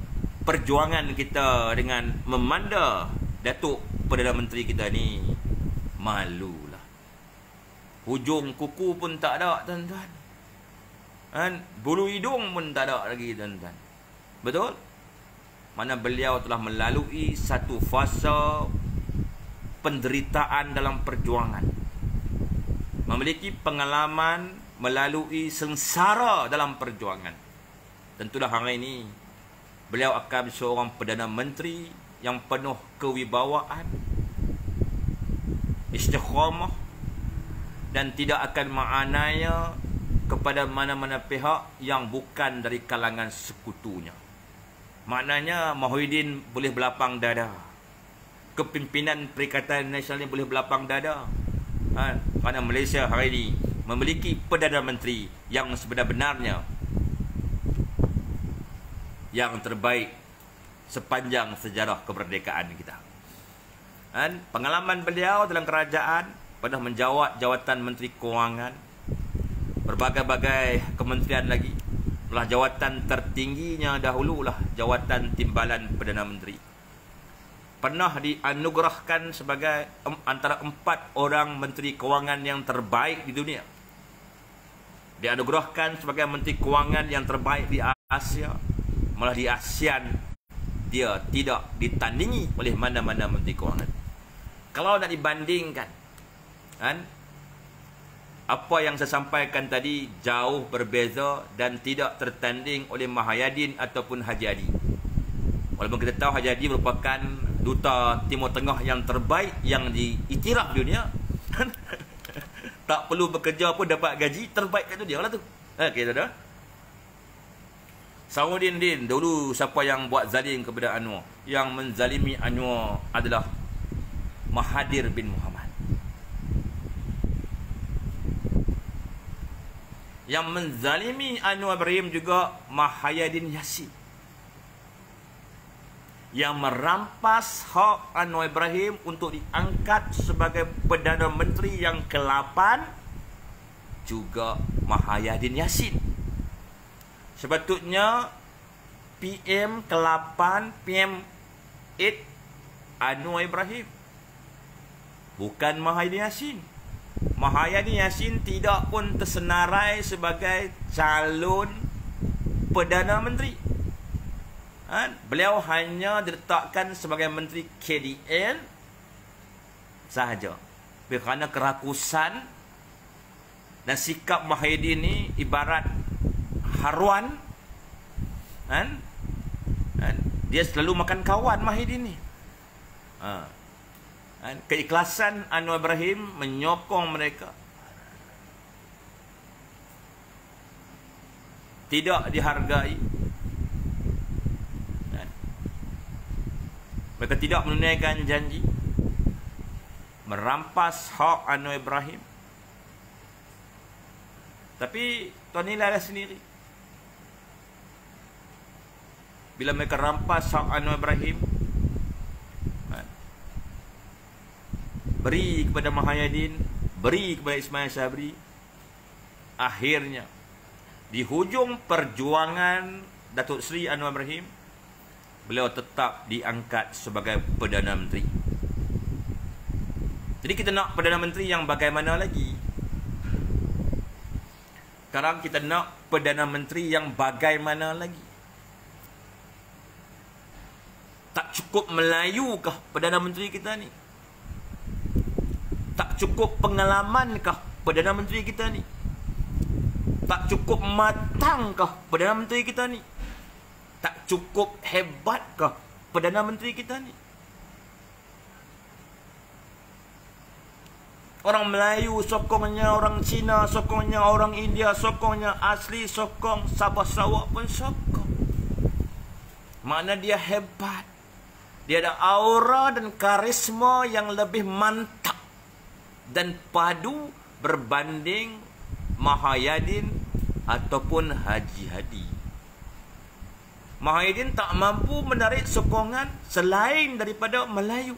perjuangan kita dengan memanda Datuk Perdana Menteri kita ni, malulah. Hujung kuku pun tak ada, tuan-tuan. Bulu hidung pun tak ada lagi, tuan-tuan. Betul? Mana beliau telah melalui satu fasa penderitaan dalam perjuangan. Memiliki pengalaman melalui sengsara dalam perjuangan. Tentulah hari ini beliau akan seorang Perdana Menteri yang penuh kewibawaan, istiqamah, dan tidak akan menganiaya kepada mana-mana pihak yang bukan dari kalangan sekutunya. Maknanya Muhyiddin boleh berlapang dada, kepimpinan Perikatan Nasional ini boleh berlapang dada, kerana Malaysia hari ini memiliki Perdana Menteri yang sebenar-benarnya yang terbaik sepanjang sejarah kemerdekaan kita. Pengalaman beliau dalam kerajaan pernah menjawat jawatan Menteri Kewangan, berbagai-bagai kementerian lagi. Belah jawatan tertingginya dahululah jawatan Timbalan Perdana Menteri. Pernah dianugerahkan sebagai antara 4 orang Menteri Kewangan yang terbaik di dunia. Dianugerahkan sebagai Menteri Kewangan yang terbaik di Asia. Malah di ASEAN dia tidak ditandingi oleh mana-mana Menteri Kewangan. Kalau nak dibandingkan, apa yang saya sampaikan tadi jauh berbeza dan tidak tertanding oleh Mahayadin ataupun Haji Adi. Walaupun kita tahu Haji Adi merupakan duta Timur Tengah yang terbaik yang diiktiraf dunia. Tak perlu bekerja pun dapat gaji terbaik kat dunia lah tu. Okey, dah. Saudin Din, dulu siapa yang buat zalim kepada Anwar? Yang menzalimi Anwar adalah Mahathir bin Mohamad. Yang menzalimi Anwar Ibrahim juga Mahayadin Yassin. Yang merampas hak Anwar Ibrahim untuk diangkat sebagai Perdana Menteri yang ke-8 juga Mahayadin Yassin. Sepatutnya PM ke-8, PM8 Anwar Ibrahim, bukan Mahayadin Yassin. Mahayadin Yassin tidak pun tersenarai sebagai calon Perdana Menteri. Beliau hanya diletakkan sebagai Menteri KDN sahaja. Kerana kerakusan dan sikap Mahayadin ni ibarat haruan. Dia selalu makan kawan Mahayadin ni. Keikhlasan Anwar Ibrahim menyokong mereka tidak dihargai. Mereka tidak menunaikan janji, merampas hak Anwar Ibrahim. Tapi tuan nilai sendiri, bila mereka rampas hak Anwar Ibrahim, beri kepada Mahayadin, beri kepada Ismail Sabri, akhirnya di hujung perjuangan Datuk Seri Anwar Ibrahim, beliau tetap diangkat sebagai Perdana Menteri. Jadi kita nak Perdana Menteri yang bagaimana lagi? Sekarang kita nak Perdana Menteri yang bagaimana lagi? Tak cukup Melayu kah Perdana Menteri kita ni? Tak cukup pengalaman-kah Perdana Menteri kita ni? Tak cukup matang-kah Perdana Menteri kita ni? Tak cukup hebat-kah Perdana Menteri kita ni? Orang Melayu sokongnya, orang Cina sokongnya, orang India sokongnya, asli sokong, Sabah Sarawak pun sokong. Mana dia hebat. Dia ada aura dan karisma yang lebih mantap dan padu berbanding Mahayadin ataupun Haji Hadi. Mahayadin tak mampu menarik sokongan selain daripada Melayu.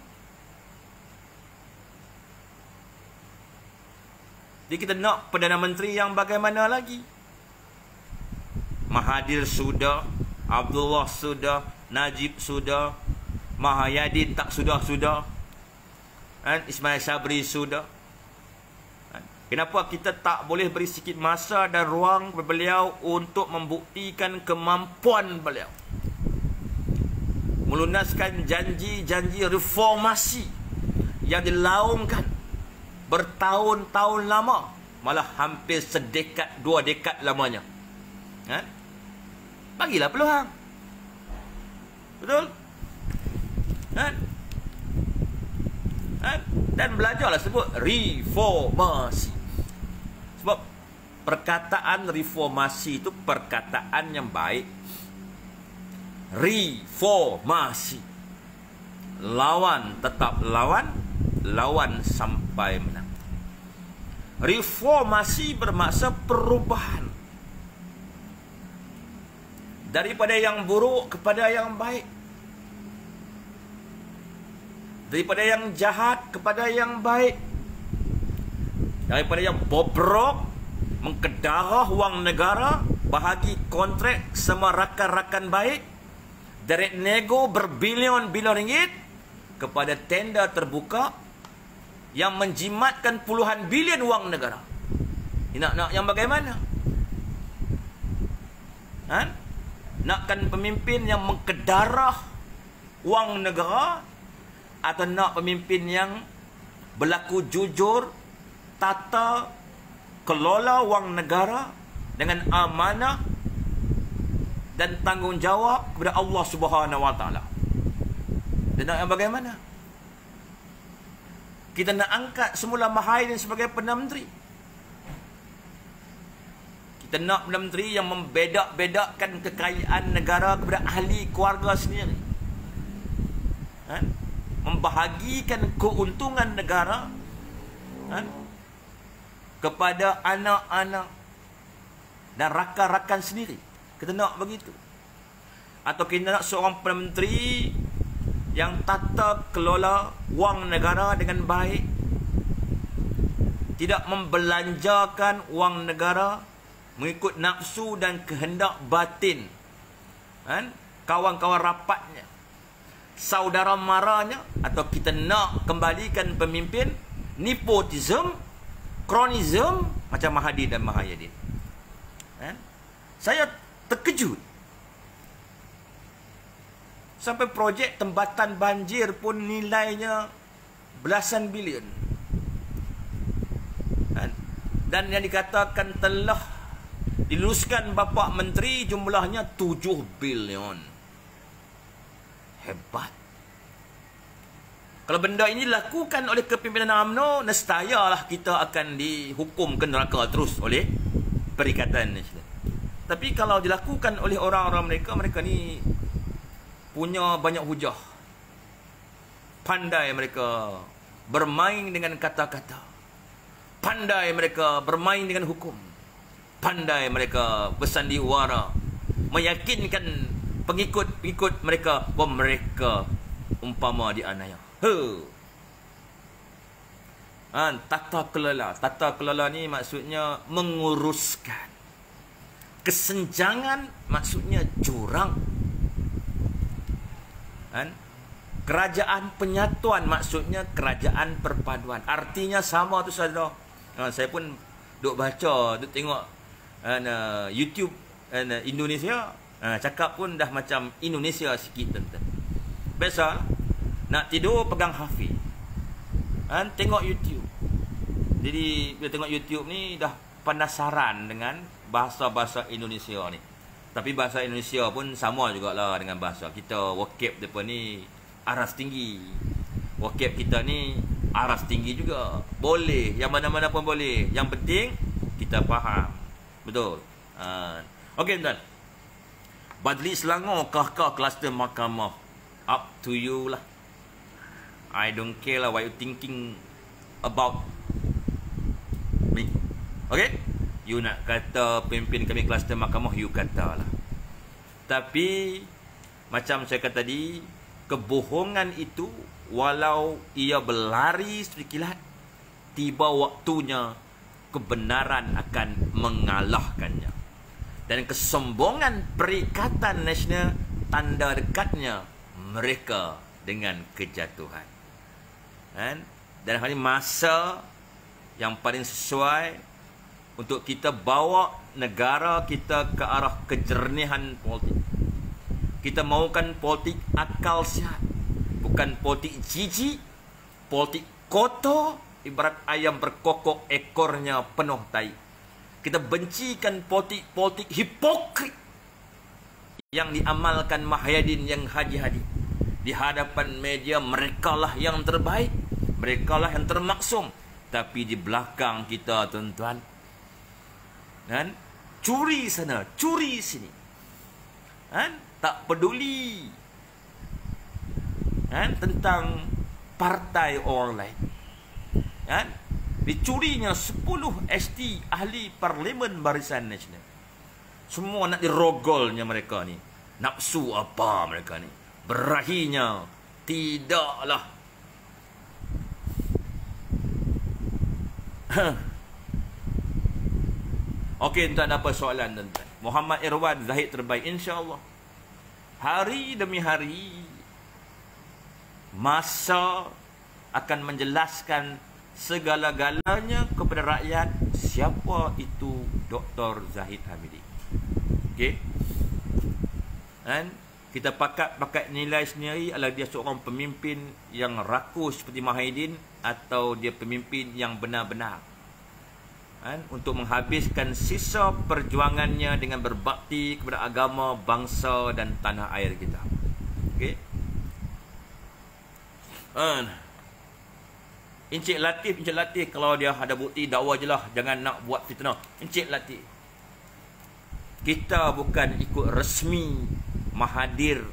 Jadi kita nak Perdana Menteri yang bagaimana lagi? Mahathir sudah, Abdullah sudah, Najib sudah, Mahayadin tak sudah-sudah, Ismail Sabri sudah. Kenapa kita tak boleh beri sikit masa dan ruang kepada beliau untuk membuktikan kemampuan beliau melunaskan janji-janji reformasi yang dilaungkan bertahun-tahun lama, malah hampir sedekat, 2 dekad lamanya. Bagilah peluang. Betul? Dan belajarlah sebut reformasi. Sebab perkataan reformasi itu perkataan yang baik. Reformasi. Lawan tetap lawan, lawan sampai menang. Reformasi bermaksud perubahan daripada yang buruk kepada yang baik, daripada yang jahat kepada yang baik, daripada yang bobrok mengkedarah wang negara, bahagi kontrak sama rakan-rakan baik, dari nego berbilion-bilion ringgit kepada tender terbuka yang menjimatkan puluhan bilion wang negara. Nak yang bagaimana? Nakkan pemimpin yang mengkedarah wang negara, atau nak pemimpin yang berlaku jujur, tata kelola wang negara dengan amanah dan tanggungjawab kepada Allah Subhanahu Wa Taala? Dan nak yang bagaimana? Kita nak angkat semula Mahayadin sebagai Perdana Menteri. Kita nak Perdana Menteri yang membedak-bedakkan kekayaan negara kepada ahli keluarga sendiri. Membahagikan keuntungan negara kepada anak-anak dan rakan-rakan sendiri. Kita nak begitu. Atau kita nak seorang Perdana Menteri yang tata kelola wang negara dengan baik, tidak membelanjakan wang negara mengikut nafsu dan kehendak batin, kan? Kawan-kawan rapatnya, saudara maranya, atau kita nak kembalikan pemimpin nepotism, kronism macam Mahathir dan Mahayadin. Kan? Saya terkejut. Sampai projek tembatan banjir pun nilainya belasan bilion. Kan? Dan yang dikatakan telah diluluskan Bapa Menteri jumlahnya 7 bilion. Hebat. Kalau benda ini dilakukan oleh kepimpinan UMNO, nescayalah kita akan dihukum ke neraka terus oleh Perikatan Nasional. Tapi kalau dilakukan oleh orang-orang mereka ni punya banyak hujah. Pandai mereka bermain dengan kata-kata. Pandai mereka bermain dengan hukum. Pandai mereka bersandiwara, meyakinkan pengikut-pengikut mereka bahawa mereka umpama dianiaya. Tata kelola. Tata kelola ni maksudnya menguruskan. Kesenjangan maksudnya jurang. Kerajaan penyatuan maksudnya kerajaan perpaduan. Artinya sama tu saudara. Saya pun duk baca, duk tengok YouTube Indonesia. Cakap pun dah macam Indonesia sikit tuan-tuan. Biasa nak tidur pegang Hafiz. Tengok YouTube. Jadi bila tengok YouTube ni dah penasaran dengan bahasa-bahasa Indonesia ni. Tapi bahasa Indonesia pun sama jugalah dengan bahasa kita. Vocab depa ni aras tinggi. Vocab kita ni aras tinggi juga. Boleh, yang mana-mana pun boleh. Yang penting kita faham. Betul. Okey tuan. Badli Selangor kah kluster mahkamah? Up to you lah. I don't care lah what you thinking about me. Okay? You nak kata pemimpin kami kluster mahkamah, you kata lah. Tapi macam saya kata tadi, kebohongan itu walau ia berlari seperti kilat, tiba waktunya kebenaran akan mengalahkannya. Dan kesombongan Perikatan Nasional tanda dekatnya mereka dengan kejatuhan. Dan hal ini masa yang paling sesuai untuk kita bawa negara kita ke arah kejernihan politik. Kita mahukan politik akal sihat, bukan politik jijik, politik kotor, ibarat ayam berkokok ekornya penuh tai. Kita bencikan politik hipokrit yang diamalkan Mahayadin yang haji-haji. Di hadapan media merekalah yang terbaik, merekalah yang termaksum. Tapi di belakang kita tuan-tuan, kan, curi sana, curi sini, kan, tak peduli, kan, tentang partai orang lain, kan. Dicurinya 10 ST ahli Parlimen Barisan Nasional. Semua nak dirogolnya mereka ni. Nafsu apa mereka ni? Berahinya tidaklah. Okey, tuan, apa soalan tuan-tuan? Muhammad Irwan, Zahid terbaik, insya-Allah. Hari demi hari masa akan menjelaskan segala-galanya kepada rakyat siapa itu Dr. Zahid Hamidi. Okey. Dan kita pakat nilai sendiri adalah dia seorang pemimpin yang rakus seperti Mahidin atau dia pemimpin yang benar-benar untuk menghabiskan sisa perjuangannya dengan berbakti kepada agama, bangsa dan tanah air kita. Okey. Encik Latif, kalau dia ada bukti dakwa je lah, jangan nak buat fitnah. Encik Latif, kita bukan ikut resmi Mahathir,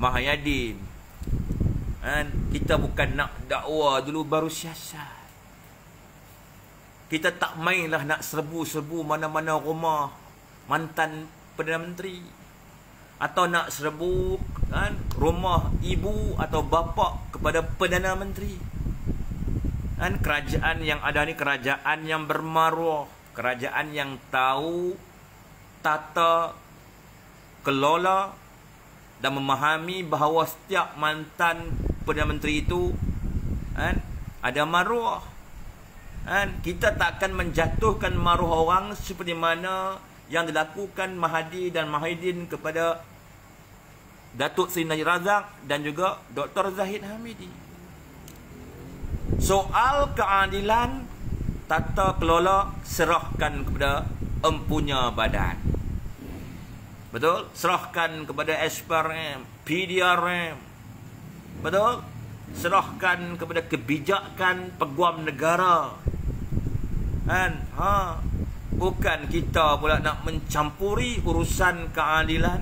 Mahayadin, kita bukan nak dakwa dulu baru siasat. Kita tak mainlah nak serbu-serbu mana-mana rumah mantan Perdana Menteri, atau nak serbu rumah ibu atau bapa kepada Perdana Menteri. Kan kerajaan yang ada ni kerajaan yang bermaruah, kerajaan yang tahu tata kelola dan memahami bahawa setiap mantan Perdana Menteri itu kan ada maruah. Kan kita tak akan menjatuhkan maruah orang seperti mana yang dilakukan Mahathir dan Muhyiddin kepada Datuk Seri Najib Razak dan juga Dr. Zahid Hamidi. Soal keadilan tata kelola serahkan kepada empunya badan. Betul? Serahkan kepada SPRM, PDRM. Betul? Serahkan kepada kebijakan peguam negara. Kan? Bukan kita pula nak mencampuri urusan keadilan.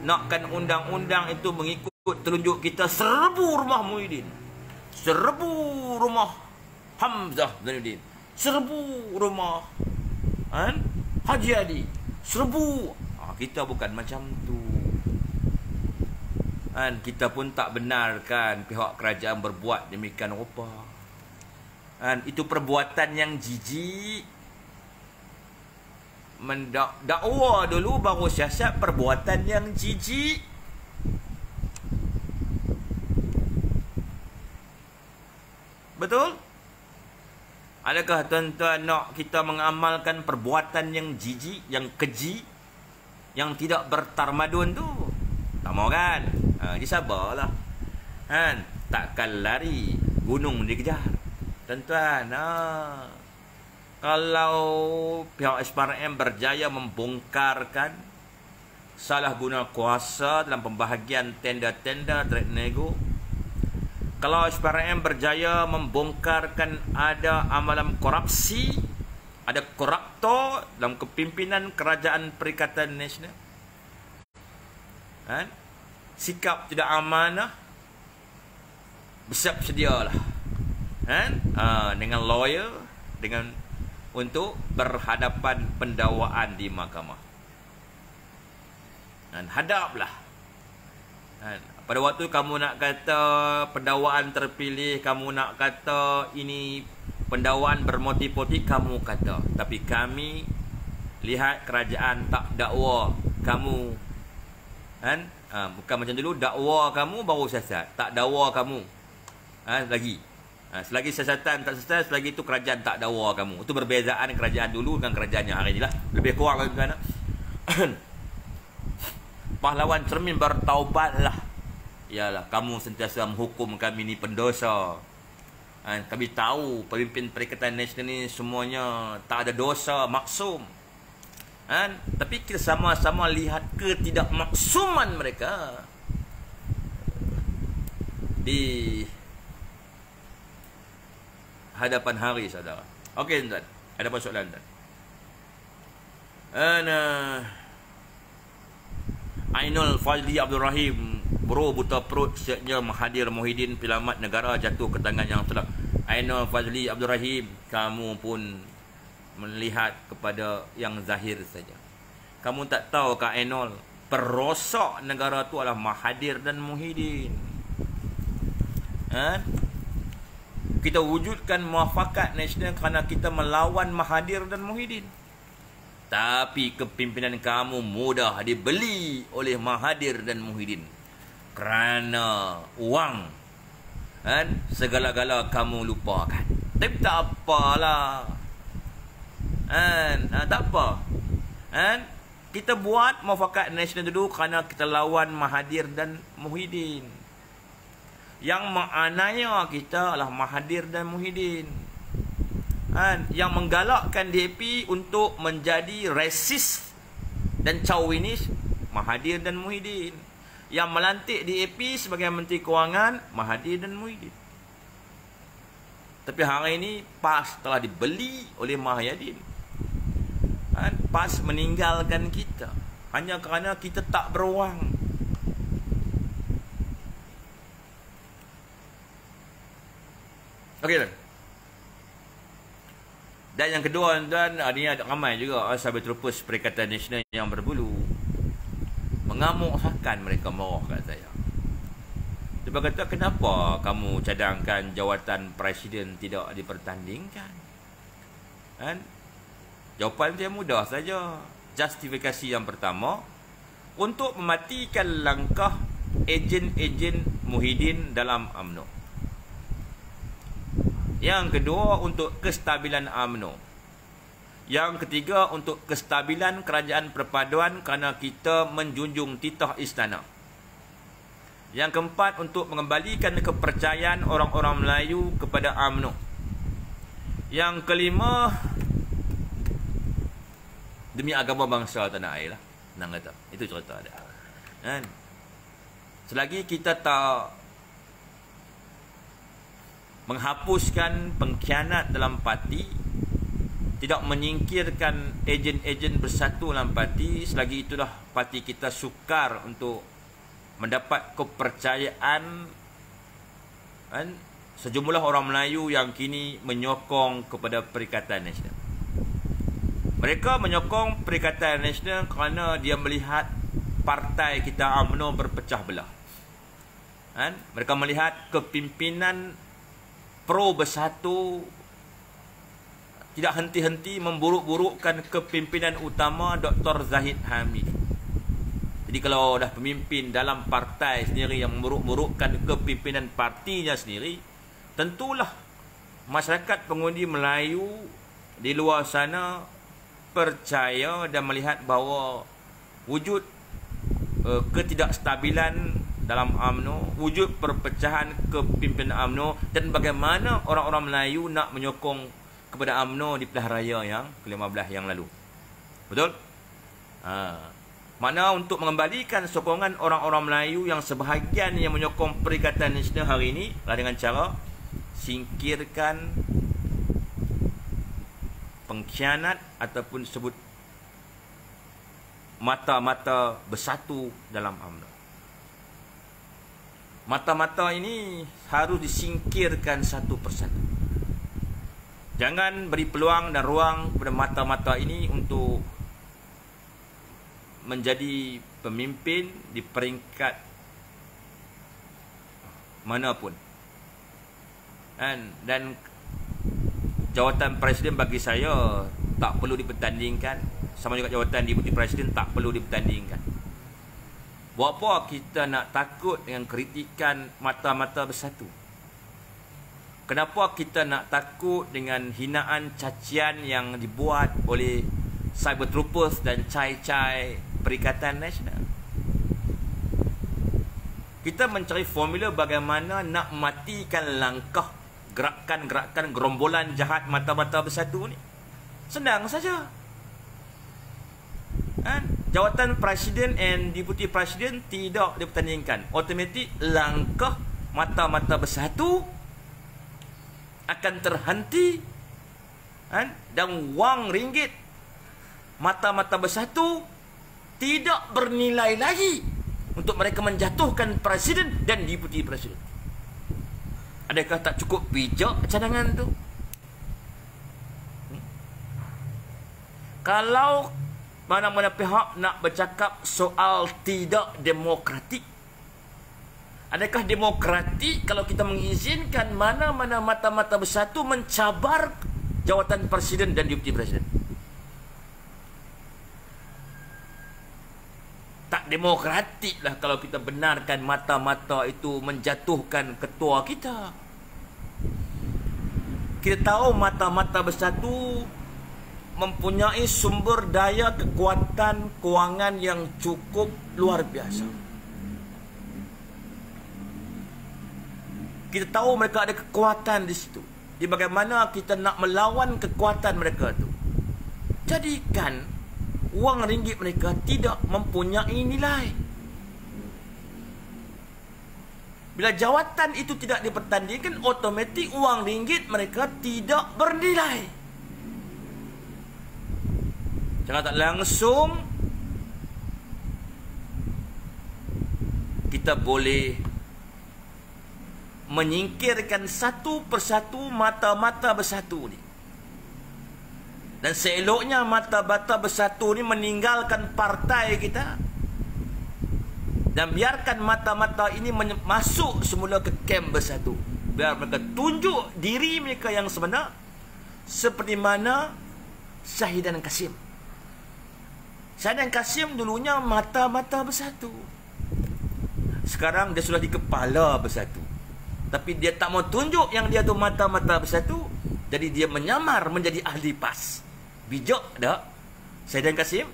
Nakkan undang-undang itu mengikut telunjuk kita serbu rumah Muhyiddin. Serbu rumah Hamzah Zainuddin, serbu rumah Haji Adi, serbu. Kita bukan macam tu. Kita pun tak benarkan pihak kerajaan berbuat demikian rupa. Itu perbuatan yang jijik. Mendakwa dulu baru siasat perbuatan yang jijik. Betul? Adakah tuan-tuan nak kita mengamalkan perbuatan yang jijik, yang keji, yang tidak bertarmadun tu? Tak mau kan? Dia sabarlah. Takkan lari, gunung dikejar. Tuan-tuan, kalau pihak SPRM berjaya membongkarkan salah guna kuasa dalam pembahagian tenda-tenda direct nego, kalau SPRM berjaya membongkarkan ada amalan korupsi, ada koruptor dalam kepimpinan Kerajaan Perikatan Nasional, sikap tidak amanah, bersiap sedialah dengan lawyer, dengan untuk berhadapan pendakwaan di mahkamah. Dan hadaplah. Pada waktu kamu nak kata pendakwaan terpilih, kamu nak kata ini pendakwaan bermotif-motif, kamu kata. Tapi kami lihat kerajaan tak dakwa kamu. Bukan macam dulu, dakwa kamu baru siasat, tak dakwa kamu. Lagi. Selagi siasatan tak siasat, selagi itu kerajaan tak dakwa kamu. Itu perbezaan kerajaan dulu dengan kerajaan yang hari ini lah. Lebih kurang kan. Pahlawan cermin bertaubatlah. Yalah, kamu sentiasa menghukum kami ni pendosa. Kami tahu pemimpin Perikatan Nasional ni semuanya tak ada dosa, maksum. Tapi kita sama-sama lihat ketidakmaksuman mereka di hadapan hari, saudara. Okey, tuan. Ada apa soalan, tuan? Ainul Fazli Abdul Rahim, bro buta perut siapnya Mahathir Muhyiddin pilamat negara jatuh ke tangan yang telak. Ainul Fazli Abdul Rahim, kamu pun melihat kepada yang zahir saja. Kamu tak tahu Kak Ainul, perosak negara tu adalah Mahathir dan Muhyiddin. Kita wujudkan muafakat nasional kerana kita melawan Mahathir dan Muhyiddin. Tapi kepimpinan kamu mudah dibeli oleh Mahathir dan Muhyiddin kerana wang. Segala-gala kamu lupakan. Tapi tak apalah. Tak apa. Kita buat muafakat nasional dulu kerana kita lawan Mahathir dan Muhyiddin. Yang menganiaya kita adalah Mahathir dan Muhyiddin. Yang menggalakkan DAP untuk menjadi resis dan chauvinis, Mahathir dan Muhyiddin. Yang melantik DAP sebagai Menteri Kewangan, Mahathir dan Muhyiddin. Tapi hari ini PAS telah dibeli oleh Muhyiddin. PAS meninggalkan kita hanya kerana kita tak berwang. Okey, tuan. Dan yang kedua, tuan, ini ada ramai juga sahabat terupus Perikatan Nasional yang berbulu. Mengamuk akan mereka marah kat saya. Dia Dia kata, kenapa kamu cadangkan jawatan presiden tidak dipertandingkan? Kan? Jawapan dia mudah saja. Justifikasi yang pertama, untuk mematikan langkah ejen-ejen Muhyiddin dalam UMNO. Yang kedua, untuk kestabilan UMNO. Yang ketiga, untuk kestabilan kerajaan perpaduan kerana kita menjunjung titah istana. Yang keempat, untuk mengembalikan kepercayaan orang-orang Melayu kepada UMNO. Yang kelima, demi agama bangsa tanah air lah. Senang kata. Itu cerita dia. Kan? Selagi kita tak menghapuskan pengkhianat dalam parti, tidak menyingkirkan ejen-ejen bersatu dalam parti, selagi itulah parti kita sukar untuk mendapat kepercayaan, kan, sejumlah orang Melayu yang kini menyokong kepada Perikatan Nasional. Mereka menyokong Perikatan Nasional kerana dia melihat partai kita UMNO berpecah belah. Kan? Mereka melihat kepimpinan pro bersatu tidak henti-henti memburuk-burukkan kepimpinan utama Dr. Zahid Hamid. Jadi kalau dah pemimpin dalam partai sendiri yang memburuk-burukkan kepimpinan partinya sendiri, tentulah masyarakat pengundi Melayu di luar sana percaya dan melihat bahawa wujud ketidakstabilan dalam UMNO, wujud perpecahan kepimpinan UMNO, dan bagaimana orang-orang Melayu nak menyokong kepada UMNO di pilihan raya yang ke-15 yang lalu. Betul? Makna untuk mengembalikan sokongan orang-orang Melayu yang sebahagian yang menyokong Perikatan Nasional hari ini adalah dengan cara singkirkan pengkhianat ataupun sebut mata-mata bersatu dalam UMNO. Mata-mata ini harus disingkirkan satu persatu. Jangan beri peluang dan ruang kepada mata-mata ini untuk menjadi pemimpin di peringkat manapun. Dan jawatan presiden bagi saya tak perlu dipertandingkan. Sama juga jawatan Deputi Presiden tak perlu dipertandingkan. Buat apa kita nak takut dengan kritikan mata-mata bersatu? Kenapa kita nak takut dengan hinaan cacian yang dibuat oleh cyber troopers dan cai-cai Perikatan Nasional? Kita mencari formula bagaimana nak matikan langkah gerakan-gerakan gerombolan jahat mata-mata bersatu ni. Senang saja. Jawatan Presiden dan Deputi Presiden tidak dipertandingkan. Automatik langkah mata-mata bersatu akan terhenti, dan wang ringgit mata-mata bersatu tidak bernilai lagi untuk mereka menjatuhkan Presiden dan Deputi Presiden. Adakah tak cukup bijak cadangan tu? Kalau mana-mana pihak nak bercakap soal tidak demokratik, adakah demokratik kalau kita mengizinkan mana-mana mata-mata bersatu mencabar jawatan Presiden dan Deputi Presiden? Tak demokratik lah kalau kita benarkan mata-mata itu menjatuhkan ketua kita. Kita tahu mata-mata bersatu mempunyai sumber daya kekuatan kewangan yang cukup luar biasa. Kita tahu mereka ada kekuatan di situ. Di bagaimana kita nak melawan kekuatan mereka itu? Jadikan wang ringgit mereka tidak mempunyai nilai. Bila jawatan itu tidak dipertandingkan, otomatik wang ringgit mereka tidak bernilai. Secara tak langsung kita boleh menyingkirkan satu persatu mata-mata bersatu ni. Dan seeloknya mata-mata bersatu ni meninggalkan partai kita. Dan biarkan mata-mata ini masuk semula ke kem Bersatu. Biar mereka tunjuk diri mereka yang sebenar, seperti mana Syahidan Kasim. Syahidan Kasim dulunya mata-mata Bersatu. Sekarang dia sudah di kepala Bersatu. Tapi dia tak mau tunjuk yang dia tu mata-mata Bersatu. Jadi dia menyamar menjadi ahli PAS. Bijak tak Syahidan Kasim?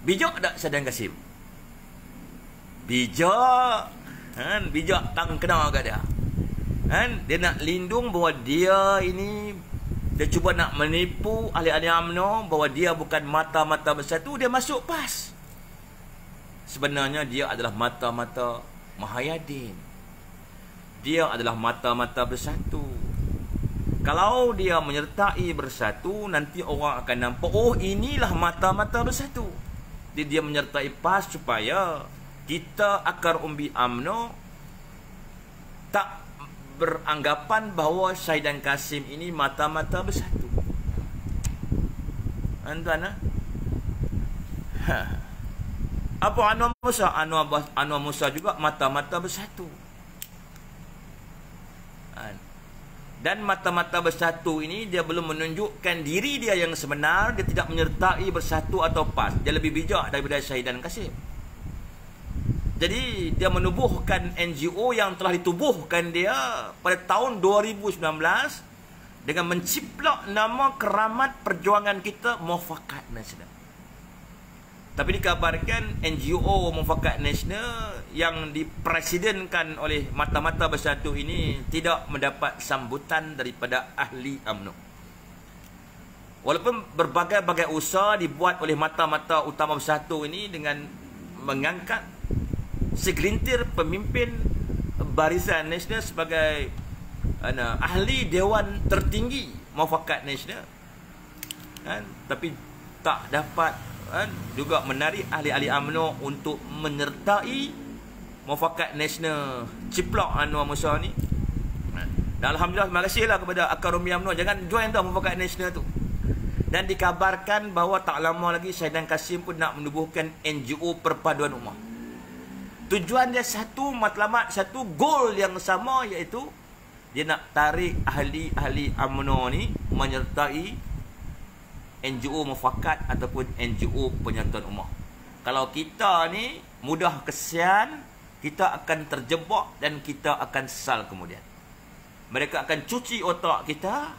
Bijak tak Syahidan Kasim? Bijak. Bijak tak kena kat dia. Dia nak lindung bahawa dia ini, dia cuba nak menipu ahli-ahli UMNO bahawa dia bukan mata-mata Bersatu, dia masuk PAS. Sebenarnya dia adalah mata-mata Mahayadin. Dia adalah mata-mata Bersatu. Kalau dia menyertai Bersatu, nanti orang akan nampak, oh inilah mata-mata Bersatu. Jadi dia menyertai PAS supaya kita akar umbi UMNO tak beranggapan bahawa Syahidan Kasim ini mata-mata Bersatu. Tuan, apa Anwar Musa? Anwar Musa juga mata-mata Bersatu. Dan mata-mata Bersatu ini dia belum menunjukkan diri dia yang sebenar. Dia tidak menyertai Bersatu atau PAS. Dia lebih bijak daripada Syahidan Kasim. Jadi dia menubuhkan NGO yang telah ditubuhkan dia pada tahun 2019 dengan menciplak nama keramat perjuangan kita, Muafakat Nasional. Tapi dikabarkan NGO Muafakat Nasional yang dipresidenkan oleh mata-mata Bersatu ini tidak mendapat sambutan daripada ahli UMNO. Walaupun berbagai-bagai usaha dibuat oleh mata-mata utama Bersatu ini dengan mengangkat segelintir pemimpin Barisan Nasional sebagai ahli Dewan tertinggi Muafakat Nasional, tapi tak dapat juga menarik ahli-ahli UMNO untuk menyertai Muafakat Nasional ciplak Anwar Musa ni. Dan Alhamdulillah, terima kasihlah kepada akar umbi UMNO, jangan join tau Muafakat Nasional tu. Dan dikabarkan bahawa tak lama lagi Syahidan Kasim pun nak menubuhkan NGO Perpaduan Ummah. Tujuan dia satu, matlamat satu, goal yang sama, iaitu dia nak tarik ahli-ahli UMNO ni menyertai NGO Muafakat ataupun NGO Penyatuan Ummah. Kalau kita ni mudah kesian, kita akan terjebak dan kita akan sesal kemudian. Mereka akan cuci otak kita.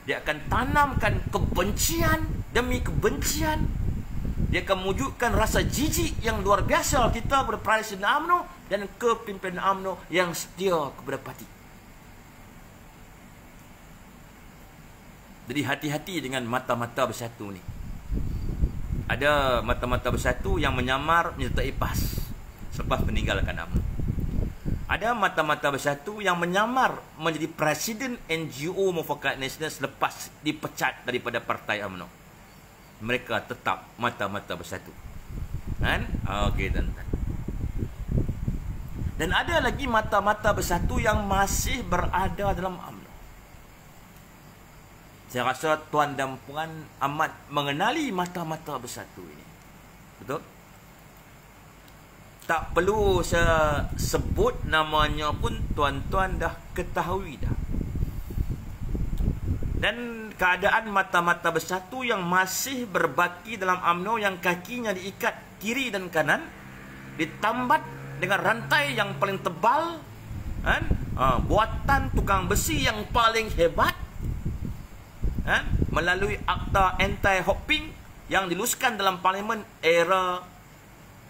Dia akan tanamkan kebencian demi kebencian. Dia akan mewujudkan rasa jijik yang luar biasa kita kepada Presiden UMNO dan kepimpinan UMNO yang setia kepada parti. Jadi hati-hati dengan mata-mata Bersatu ni. Ada mata-mata Bersatu yang menyamar menyertai PAS selepas meninggalkan UMNO. Ada mata-mata Bersatu yang menyamar menjadi Presiden NGO Muafakat Nasional selepas dipecat daripada Partai UMNO. Mereka tetap mata-mata Bersatu. Okey, tuan-tuan. Dan ada lagi mata-mata Bersatu yang masih berada dalam UMNO. Saya rasa tuan dan puan amat mengenali mata-mata Bersatu ini. Betul? Tak perlu saya sebut namanya pun tuan-tuan dah ketahui dah. Dan keadaan mata-mata Bersatu yang masih berbaki dalam UMNO, yang kakinya diikat kiri dan kanan, ditambat dengan rantai yang paling tebal, buatan tukang besi yang paling hebat, melalui akta anti-hopping yang diluluskan dalam Parlimen era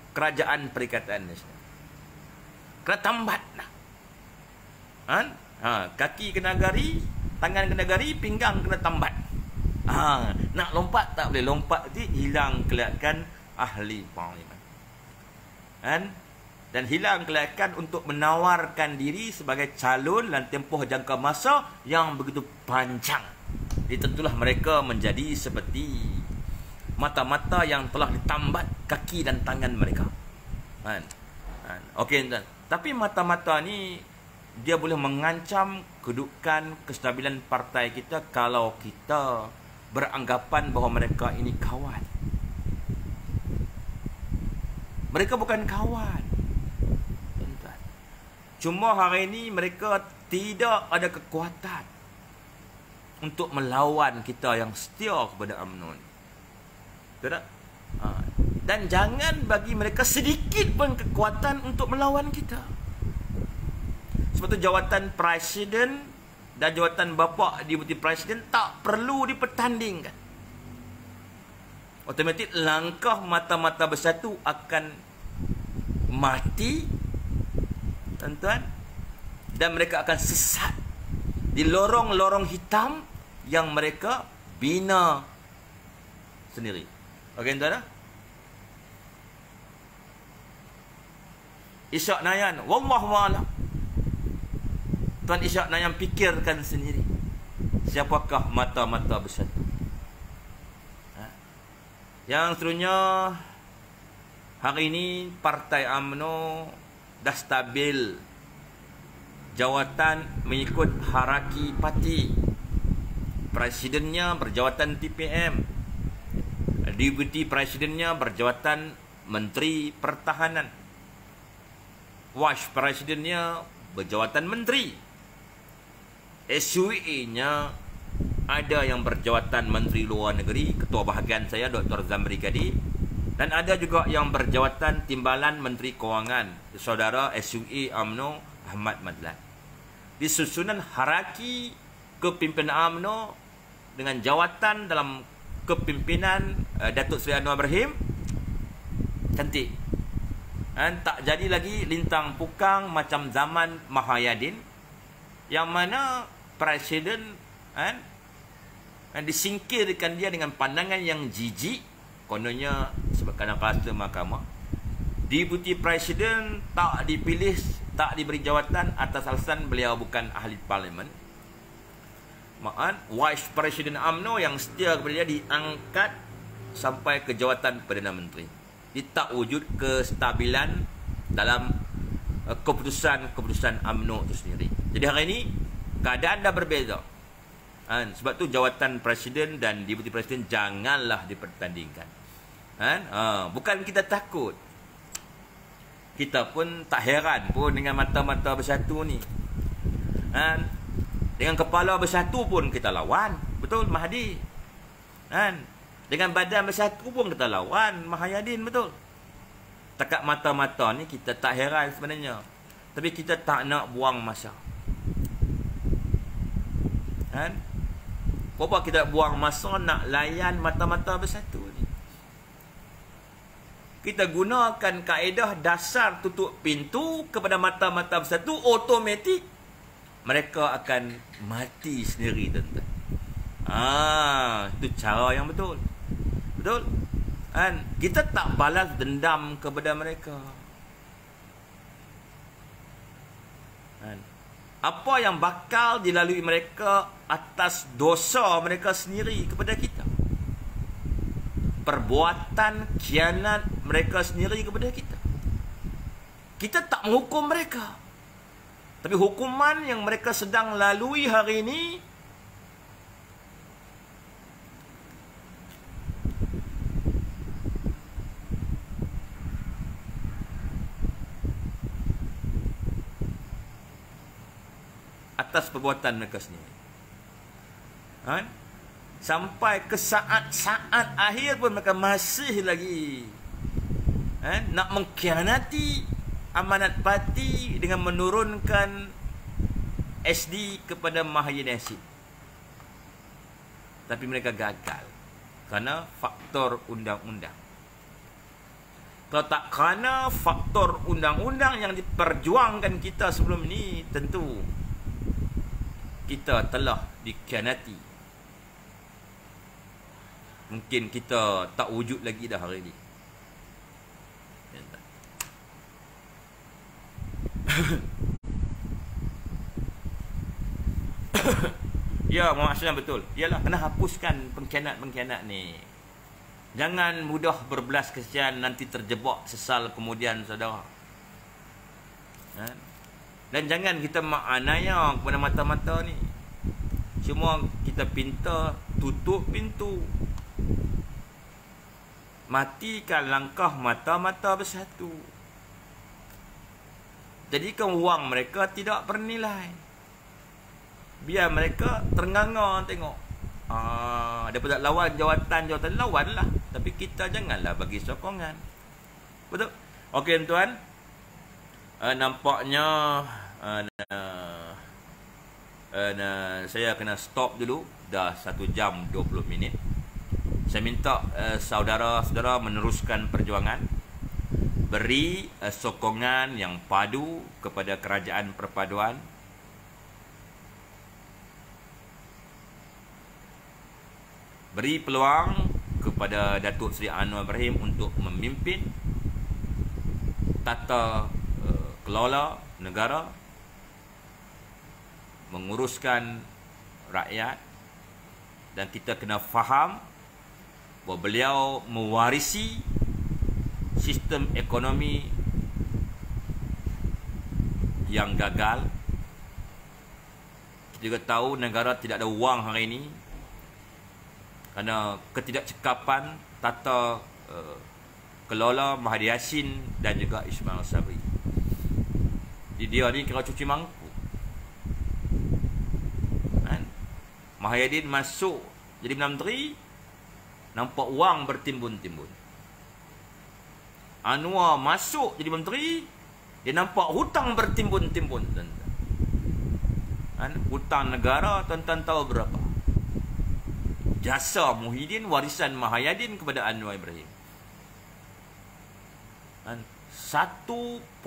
Kerajaan Perikatan Nasional. Kena tambat lah. Kaki kena gari, tangan kena gari, pinggang kena tambat. Nak lompat tak boleh. Lompat tu hilang kelayakan ahli parlimen. Dan hilang kelayakan untuk menawarkan diri sebagai calon dalam tempoh jangka masa yang begitu panjang. Jadi tentulah mereka menjadi seperti mata-mata yang telah ditambat kaki dan tangan mereka. Okey, tapi mata-mata ni dia boleh mengancam kedudukan kestabilan partai kita kalau kita beranggapan bahawa mereka ini kawan. Mereka bukan kawan. Tuan-tuan. Cuma hari ini mereka tidak ada kekuatan untuk melawan kita yang setia kepada UMNO ni. Betul tak? Dan jangan bagi mereka sedikit pun kekuatan untuk melawan kita. Sebab tu jawatan presiden dan jawatan bapa Deputy Presiden tak perlu dipertandingkan. Otomatik langkah mata-mata bersatu akan mati, tuan-tuan, dan mereka akan sesat di lorong-lorong hitam yang mereka bina sendiri. Okey, tuan-tuan? Ishak Nayan, wallahu a'lam. Tuan Ishak Nayan fikirkan sendiri. Siapakah mata-mata bersatu? Yang seterusnya, hari ini Partai UMNO dah stabil jawatan mengikut hierarki parti. Presidennya berjawatan TPM. Deputy Presidennya berjawatan Menteri Pertahanan. Vice Presidennya berjawatan Menteri. SUE-nya ada yang berjawatan Menteri Luar Negeri, Ketua Bahagian saya Dr. Zamri Gadi, dan ada juga yang berjawatan Timbalan Menteri Kewangan, Saudara SUE UMNO Ahmad Madlan. Di susunan hierarki kepimpinan UMNO dengan jawatan dalam kepimpinan Datuk Seri Anwar Ibrahim, cantik. Dan tak jadi lagi lintang pukang macam zaman Mahayadin, yang mana Presiden dan disingkirkan dia dengan pandangan yang jijik, kononnya sebab kadang kala mahkamah. Deputy Presiden tak dipilih, tak diberi jawatan atas alasan beliau bukan ahli parlimen. Vice Presiden UMNO yang setia kepada dia diangkat sampai ke jawatan Perdana Menteri. Dia tak wujud kestabilan dalam keputusan UMNO itu sendiri. Jadi hari ini keadaan dah berbeza. Sebab tu jawatan Presiden dan Deputy Presiden janganlah dipertandingkan. Bukan kita takut. Kita pun tak heran pun dengan mata-mata bersatu ni. Dengan kepala bersatu pun kita lawan. Betul Mahdi? Dengan badan bersatu pun kita lawan Mahayadin, betul? Takat mata-mata ni kita tak heran sebenarnya. Tapi kita tak nak buang masa. Kenapa kita buang masa nak layan mata-mata bersatu ni? Kita gunakan kaedah dasar tutup pintu kepada mata-mata bersatu, automatik mereka akan mati sendiri, tuan-tuan. Itu cara yang betul. Betul? Kita tak balas dendam kepada mereka. Apa yang bakal dilalui mereka atas dosa mereka sendiri kepada kita, perbuatan khianat mereka sendiri kepada kita. Kita tak menghukum mereka, tapi hukuman yang mereka sedang lalui hari ini atas perbuatan mereka sendiri. Sampai ke saat-saat akhir pun mereka masih lagi nak mengkhianati amanat parti dengan menurunkan SD kepada Mahyidin Hasim. Tapi mereka gagal kerana faktor undang-undang. Kalau tak kerana faktor undang-undang yang diperjuangkan kita sebelum ini, tentu kita telah dikhianati. Mungkin kita tak wujud lagi dah hari ini. Ya, Muhammad Aslam betul. Yalah, kena hapuskan pengkhianat-pengkhianat ni. Jangan mudah berbelas kasihan, nanti terjebak sesal kemudian, saudara. Dan jangan kita menganiaya kepada mata-mata ni. Cuma kita pinta tutup pintu. matikan langkah mata-mata bersatu. Jadikan wang mereka tidak bernilai. Biar mereka terengah-engah tengok. Daripada lawan jawatan lawanlah. Tapi kita janganlah bagi sokongan. Betul? Okey tuan. Nampaknya saya kena stop dulu. Dah 1 jam 20 minit. Saya minta saudara-saudara meneruskan perjuangan. Beri sokongan yang padu kepada kerajaan perpaduan. Beri peluang kepada Datuk Seri Anwar Ibrahim untuk memimpin tata kelola negara, menguruskan rakyat, dan kita kena faham bahawa beliau mewarisi sistem ekonomi yang gagal. Kita juga tahu negara tidak ada wang hari ini kerana ketidakcekapan tata kelola Mahathir Yassin dan juga Ismail Sabri. Dia ni kira cuci mangkuk. Mahathir masuk jadi menteri, nampak wang bertimbun-timbun. Anwar masuk jadi menteri, dia nampak hutang bertimbun-timbun. Hutang negara tuan-tuan tahu berapa? Jasa Muhyiddin, warisan Mahathir kepada Anwar Ibrahim, 1.045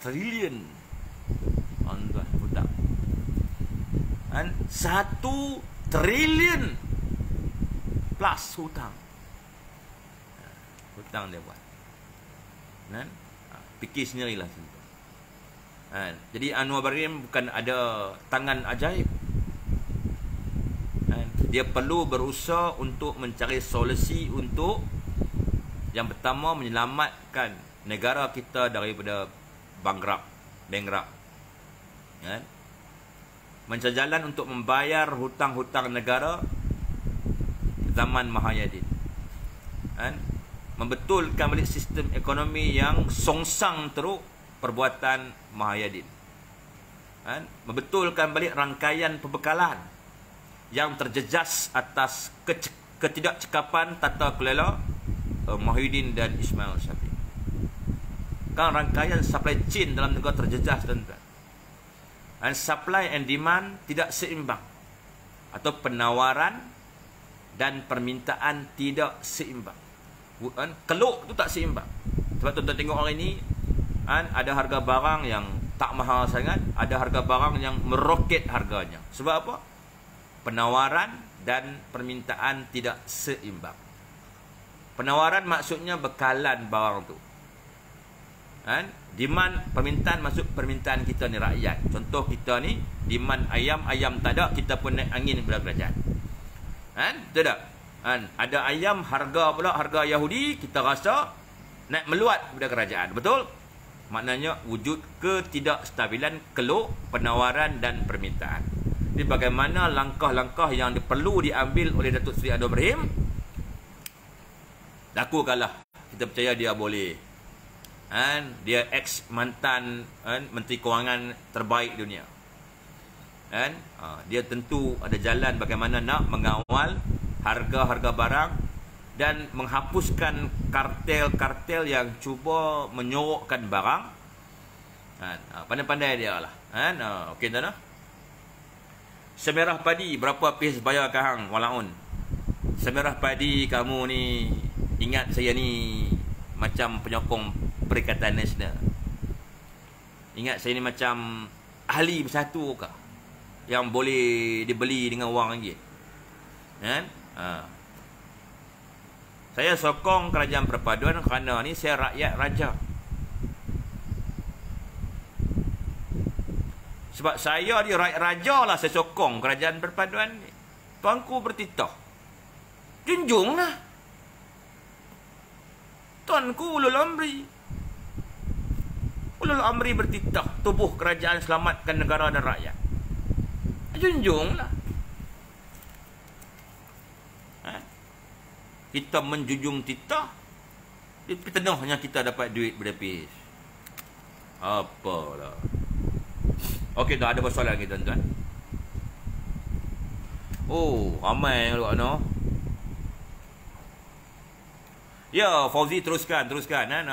trilion hutang. 1 trilion plus hutang. Hutang dia buat. Fikir sendirilah. Jadi Anwar Ibrahim bukan ada tangan ajaib. Dia perlu berusaha untuk mencari solusi untuk yang pertama menyelamatkan negara kita daripada bankrupt. Mencari jalan untuk membayar hutang-hutang negara zaman Mahathir. Membetulkan balik sistem ekonomi yang songsang teruk perbuatan Mahathir. Membetulkan balik rangkaian pembekalan yang terjejas atas ketidakcekapan tata kelola Muhyiddin dan Ismail Sabri. Kan rangkaian supply chain dalam negara terjejas, tuan-tuan. Supply and demand tidak seimbang, atau penawaran dan permintaan tidak seimbang. Keluk tu tak seimbang. Sebab tuan-tuan tengok hari ni, ada harga barang yang tak mahal sangat, ada harga barang yang meroket harganya. Sebab apa? Penawaran dan permintaan tidak seimbang. Penawaran maksudnya bekalan barang tu. Demand, permintaan masuk permintaan kita ni rakyat. Contoh kita ni demand ayam tak ada, kita pun naik angin kepada kerajaan. Betul tak? Ada ayam, harga pula harga Yahudi, kita rasa naik meluat kepada kerajaan. Betul? Maknanya wujud ketidakstabilan keluk penawaran dan permintaan. Jadi bagaimana langkah-langkah yang perlu diambil oleh Datuk Seri Anwar Ibrahim? Lakukanlah. Kita percaya dia boleh. Dia ex mantan Menteri Kewangan terbaik dunia. Dia tentu ada jalan bagaimana nak mengawal harga-harga barang dan menghapuskan kartel-kartel yang cuba menyorokkan barang. Pandai-pandai dia lah. Okey tak? Semerah padi berapa pis bayar kahang walaun? Semerah padi kamu ni, ingat saya ni macam penyokong Perikatan Nasional. Ingat saya ni macam ahli bersatu kah yang boleh dibeli dengan wang ringgit? Saya sokong kerajaan perpaduan kerana ni saya rakyat raja. Sebab saya di rakyat raja lah saya sokong kerajaan perpaduan ni. Tuanku bertitah, junjunglah. Tuanku Ulul Amri bertitah, tubuh kerajaan selamatkan negara dan rakyat. Junjunglah. kita menjunjung titah, tenangnya kita dapat duit berlapis. Apalah. Okey, dah ada soalan lagi tuan-tuan. Oh, ramai kat sana. Ya, Fauzi teruskan kan.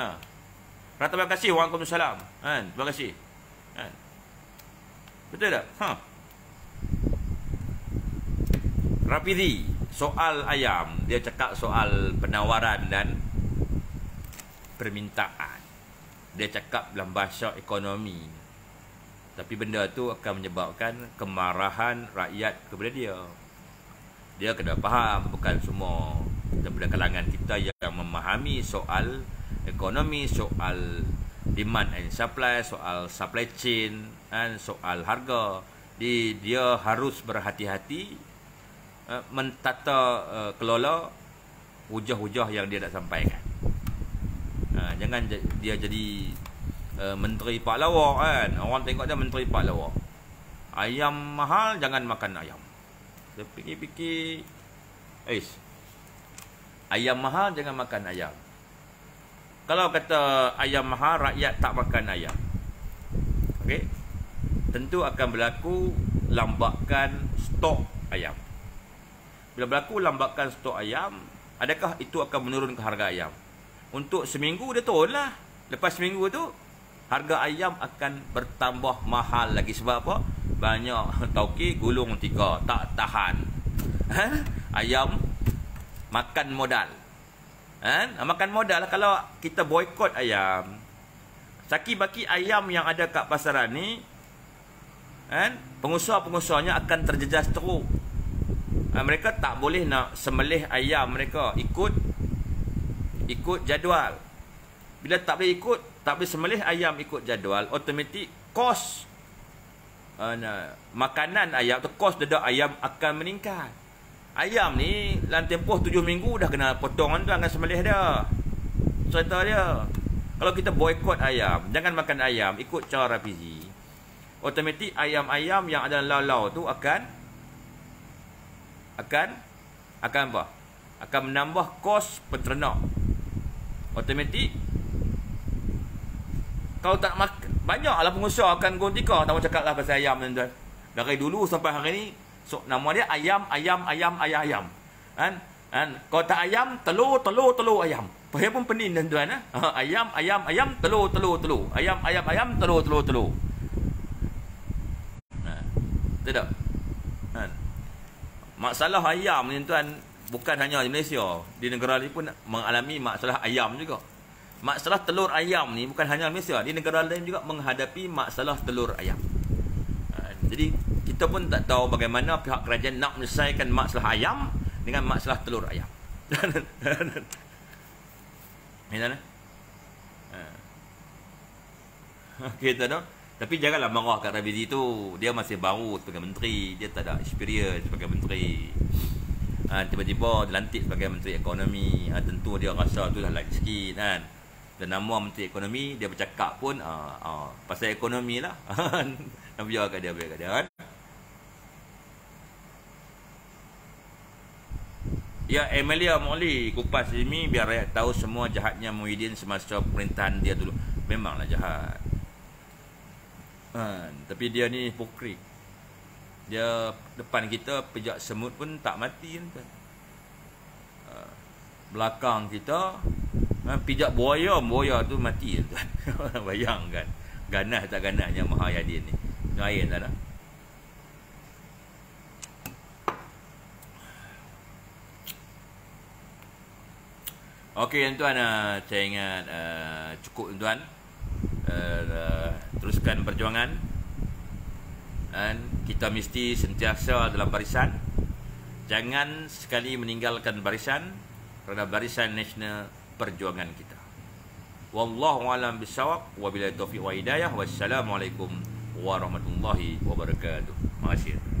Terima kasih. Waalaikumsalam. Kan, terima kasih. Kan. Betul tak? Rafizi, soal ayam. Dia cakap soal penawaran dan permintaan. Dia cakap dalam bahasa ekonomi. Tapi benda tu akan menyebabkan kemarahan rakyat kepada dia. Dia kena faham, bukan semua daripada kalangan kita yang memahami soal ekonomi, soal demand and supply, soal supply chain dan soal harga. Dia harus berhati-hati mentata kelola hujah-hujah yang dia nak sampaikan. Jangan dia jadi menteri pahlawan kan. Orang tengok dia menteri pahlawan. Ayam mahal, jangan makan ayam. Dia fikir-fikir, ayam mahal, jangan makan ayam. Kalau kata ayam mahal, rakyat tak makan ayam, okey, tentu akan berlaku lambakan stok ayam. Bila berlaku lambakan stok ayam, adakah itu akan menurunkan harga ayam? Untuk seminggu dia turun lah. Lepas seminggu tu, harga ayam akan bertambah mahal lagi. Sebab apa? Banyak tauki gulung tiga, tak tahan. Ayam makan modal. Makan modal. Kalau kita boikot ayam, saki-baki ayam yang ada kat pasaran ni, pengusaha-pengusahanya akan terjejas teruk. Mereka tak boleh nak sembelih ayam mereka ikut jadual. Bila tak boleh sembelih ayam ikut jadual, automatik kos makanan ayam atau kos dedak ayam akan meningkat. Ayam ni dalam tempoh 7 minggu dah kena potong tu, akan sembelih dia. Cerita dia. Kalau kita boikot ayam, jangan makan ayam ikut cara Rafizi, automatik ayam-ayam yang ada lau-lau tu akan apa? Akan menambah kos peternak. Automatik kalau tak makan, banyaklah pengusaha akan gontika. Tak mau cakap lah pasal ayam tuan-tuan. Dari dulu sampai hari ni, nama dia ayam. Kan? Kalau tak ayam, telur ayam. Saya pun pening tuan-tuan. Ayam, telur. Ayam, telur. Betul tak? Masalah ayam ni tuan, bukan hanya di Malaysia. Di negara lain pun mengalami masalah ayam juga. Masalah telur ayam ni bukan hanya Malaysia, di negara lain juga menghadapi masalah telur ayam. Jadi kita pun tak tahu bagaimana pihak kerajaan nak menyelesaikan masalah ayam dengan masalah telur ayam. Okey tak? Tapi janganlah marah kat Rafizi tu. Dia masih baru sebagai menteri, dia tak ada experience sebagai menteri. Tiba-tiba dilantik sebagai menteri ekonomi, tentu dia rasa tu dah lain sikit kan. Dan nama menteri ekonomi, dia bercakap pun pasal ekonomi lah. biar kat dia kan. Ya, Emilia Moli kupas ini biar rakyat tahu semua jahatnya Muhyiddin semasa pemerintahan dia dulu. Memanglah jahat. Tapi dia ni hipokrit. Dia depan kita pijak semut pun tak mati kan. Belakang kita pijak buaya tu mati kan. Bayangkan ganas tak ganasnya Muhyiddin ni. Lain tak ada. Okey tuan-tuan, saya ingat cukup tuan-tuan. Teruskan perjuangan. Dan kita mesti sentiasa dalam barisan. Jangan sekali meninggalkan barisan, kerana barisan nasional perjuangan kita. Wallahu a'lam bissawab, wabillahi taufiq wa hidayah. Wassalamualaikum warahmatullahi wabarakatuh. Terima kasih.